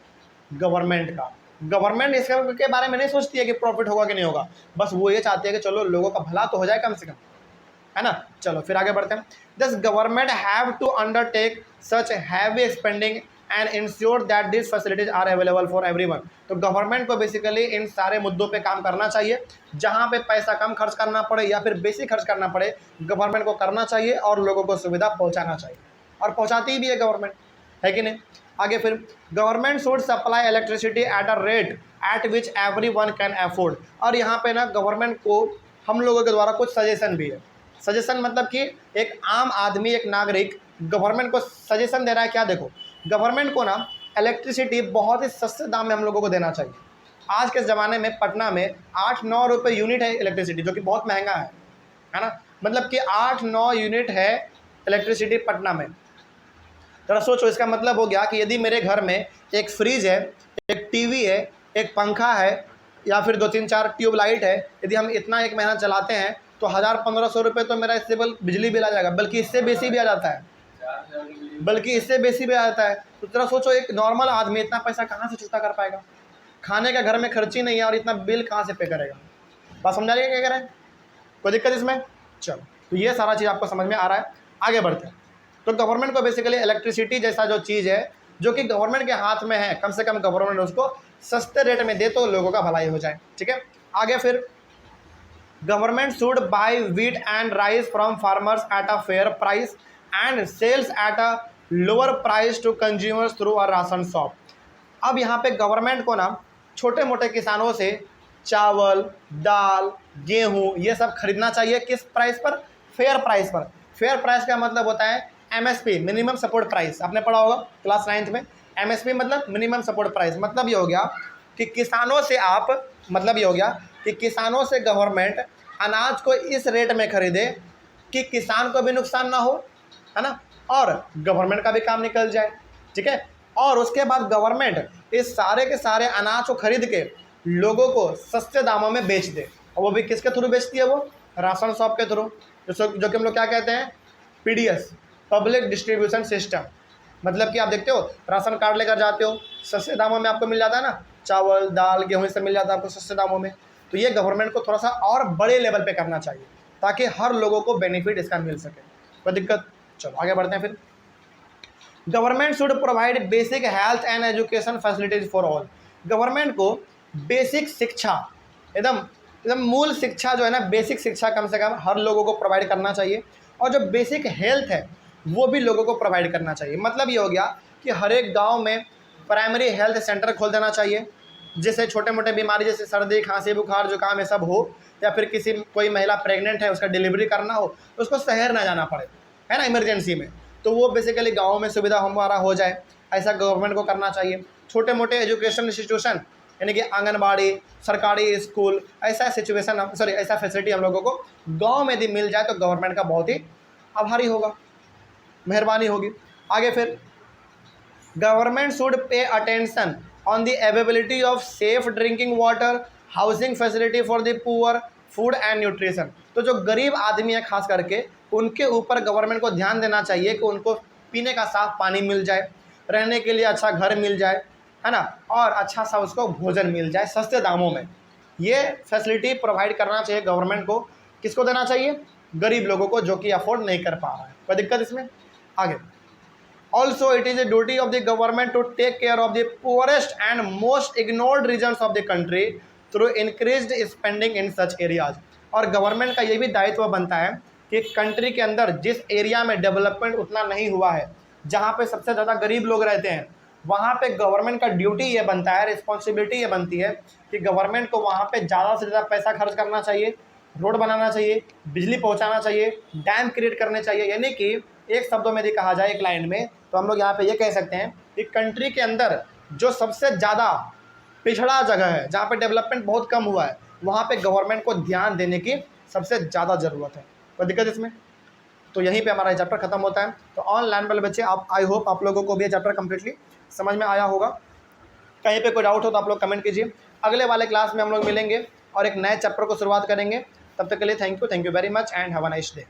गवर्नमेंट का। गवर्नमेंट इसके बारे में नहीं सोचती है कि प्रॉफिट होगा कि नहीं होगा, बस वो ये चाहती है कि चलो लोगों का भला तो हो जाए कम से कम, है ना। चलो फिर आगे बढ़ते हैं। This government have to undertake such heavy spending and ensure that this facilities are available for everyone. तो गवर्नमेंट को बेसिकली इन सारे मुद्दों पे काम करना चाहिए, जहाँ पे पैसा कम खर्च करना पड़े या फिर बेसी खर्च करना पड़े, गवर्नमेंट को करना चाहिए और लोगों को सुविधा पहुँचाना चाहिए, और पहुँचाती भी है गवर्नमेंट, है कि नहीं। आगे फिर government should supply electricity at a rate at which everyone can afford. और यहाँ पे ना गवर्नमेंट को हम लोगों के द्वारा कुछ सजेशन भी है। सजेशन मतलब कि एक आम आदमी, एक नागरिक गवर्नमेंट को सजेशन दे रहा है। क्या? देखो, गवर्नमेंट को ना इलेक्ट्रिसिटी बहुत ही सस्ते दाम में हम लोगों को देना चाहिए। आज के ज़माने में पटना में 8-9 रुपये यूनिट है इलेक्ट्रिसिटी, जो कि बहुत महंगा है ना। मतलब कि 8-9 यूनिट है इलेक्ट्रिसिटी पटना में। जरा सोचो, इसका मतलब हो गया कि यदि मेरे घर में एक फ्रिज है, एक टीवी है, एक पंखा है, या फिर 2-3-4 ट्यूबलाइट है, यदि हम इतना एक महीना चलाते हैं तो 1000-1500 रुपये तो मेरा इससे बिजली बिल आ जाएगा, बल्कि इससे बेसी भी आ जाता है, बल्कि इससे बेसी भी आ जाता है। तो जरा सोचो, एक नॉर्मल आदमी इतना पैसा कहाँ से चुकता कर पाएगा? खाने का घर में खर्ची नहीं है और इतना बिल कहाँ से पे करेगा? बात समझा रही है क्या कह रहे हैं? कोई दिक्कत इसमें? चलो, तो ये सारा चीज़ आपको समझ में आ रहा है। आगे बढ़ते हैं। तो गवर्नमेंट को बेसिकली इलेक्ट्रिसिटी जैसा जो चीज़ है, जो कि गवर्नमेंट के हाथ में है, कम से कम गवर्नमेंट उसको सस्ते रेट में दे तो लोगों का भलाई हो जाए, ठीक है। आगे फिर government should buy wheat and rice from farmers at a fair price and sells at a lower price to consumers through a ration shop. अब यहाँ पे गवर्नमेंट को ना छोटे मोटे किसानों से चावल, दाल, गेहूँ ये सब खरीदना चाहिए। किस प्राइस पर? फेयर प्राइस पर। फेयर प्राइस का मतलब होता है MSP, मिनिमम सपोर्ट प्राइस। आपने पढ़ा होगा क्लास 9th में। MSP मतलब मिनिमम सपोर्ट प्राइस। मतलब ये हो गया कि किसानों से किसानों से गवर्नमेंट अनाज को इस रेट में खरीदे कि किसान को भी नुकसान ना हो, है ना, और गवर्नमेंट का भी काम निकल जाए, ठीक है। और उसके बाद गवर्नमेंट इस सारे के सारे अनाज को खरीद के लोगों को सस्ते दामों में बेच दे, और वो भी किसके थ्रू बेचती है? वो राशन शॉप के थ्रू, जो कि हम लोग क्या कहते हैं? PDS, public distribution system. मतलब कि आप देखते हो, राशन कार्ड लेकर जाते हो, सस्ते दामों में आपको मिल जाता है ना, चावल, दाल, गेहूँ सब मिल जाता है आपको सस्ते दामों में। तो ये गवर्नमेंट को थोड़ा सा और बड़े लेवल पे करना चाहिए, ताकि हर लोगों को बेनिफिट इसका मिल सके। कोई दिक्कत? चलो आगे बढ़ते हैं फिर। Government should provide basic health and education facilities for all. Government को बेसिक शिक्षा, एकदम मूल शिक्षा जो है ना, बेसिक शिक्षा कम से कम हर लोगों को प्रोवाइड करना चाहिए, और जो बेसिक हेल्थ है वो भी लोगों को प्रोवाइड करना चाहिए। मतलब ये हो गया कि हर एक गाँव में प्राइमरी हेल्थ सेंटर खोल देना चाहिए, जिससे छोटे मोटे बीमारी जैसे सर्दी, खांसी, बुखार, जुकाम ये सब हो, या फिर कोई महिला प्रेग्नेंट है उसका डिलीवरी करना हो तो उसको शहर ना जाना पड़े, है ना, इमरजेंसी में, तो वो बेसिकली गाँव में सुविधा हमारा हो जाए। ऐसा गवर्नमेंट को करना चाहिए। छोटे मोटे एजुकेशन इंस्टीट्यूशन, यानी कि आंगनबाड़ी, सरकारी स्कूल, ऐसा फैसिलिटी हम लोगों को गांव में यदि मिल जाए तो गवर्नमेंट का बहुत ही आभारी होगा, मेहरबानी होगी। आगे फिर government should pay attention on the availability of safe drinking water, housing facility for the poor, food and nutrition. तो जो गरीब आदमी है खास करके उनके ऊपर गवर्नमेंट को ध्यान देना चाहिए कि उनको पीने का साफ पानी मिल जाए, रहने के लिए अच्छा घर मिल जाए, है ना, और अच्छा सा उसको भोजन मिल जाए सस्ते दामों में। ये फैसिलिटी प्रोवाइड करना चाहिए गवर्नमेंट को। किसको देना चाहिए? गरीब लोगों को, जो कि अफोर्ड नहीं कर पा रहा है। कोई दिक्कत इसमें? आगे, also it is a duty of the government to take care of the poorest and most ignored regions of the country through increased spending in such areas. और गवर्नमेंट का ये भी दायित्व बनता है कि कंट्री के अंदर जिस एरिया में डेवलपमेंट उतना नहीं हुआ है, जहाँ पे सबसे ज़्यादा गरीब लोग रहते हैं, वहाँ पे गवर्नमेंट का ड्यूटी ये बनता है, रिस्पॉन्सिबिलिटी ये बनती है कि गवर्नमेंट को वहाँ पे ज़्यादा से ज़्यादा पैसा खर्च करना चाहिए, रोड बनाना चाहिए, बिजली पहुँचाना चाहिए, डैम क्रिएट करने चाहिए। यानी कि एक शब्दों में यदि कहा जाए एक लाइन में, तो हम लोग यहाँ पे ये कह सकते हैं कि कंट्री के अंदर जो सबसे ज़्यादा पिछड़ा जगह है, जहाँ पे डेवलपमेंट बहुत कम हुआ है, वहाँ पे गवर्नमेंट को ध्यान देने की सबसे ज़्यादा ज़रूरत है। कोई दिक्कत इसमें? तो यहीं पे हमारा चैप्टर खत्म होता है। तो ऑनलाइन वाले बच्चे, आप आई होप आप लोगों को भी ये चैप्टर कम्प्लीटली समझ में आया होगा। कहीं पे कोई डाउट हो तो आप लोग कमेंट कीजिए। अगले वाले क्लास में हम लोग मिलेंगे और एक नए चैप्टर को शुरुआत करेंगे। तब तक के लिए thank you very much and have a nice day.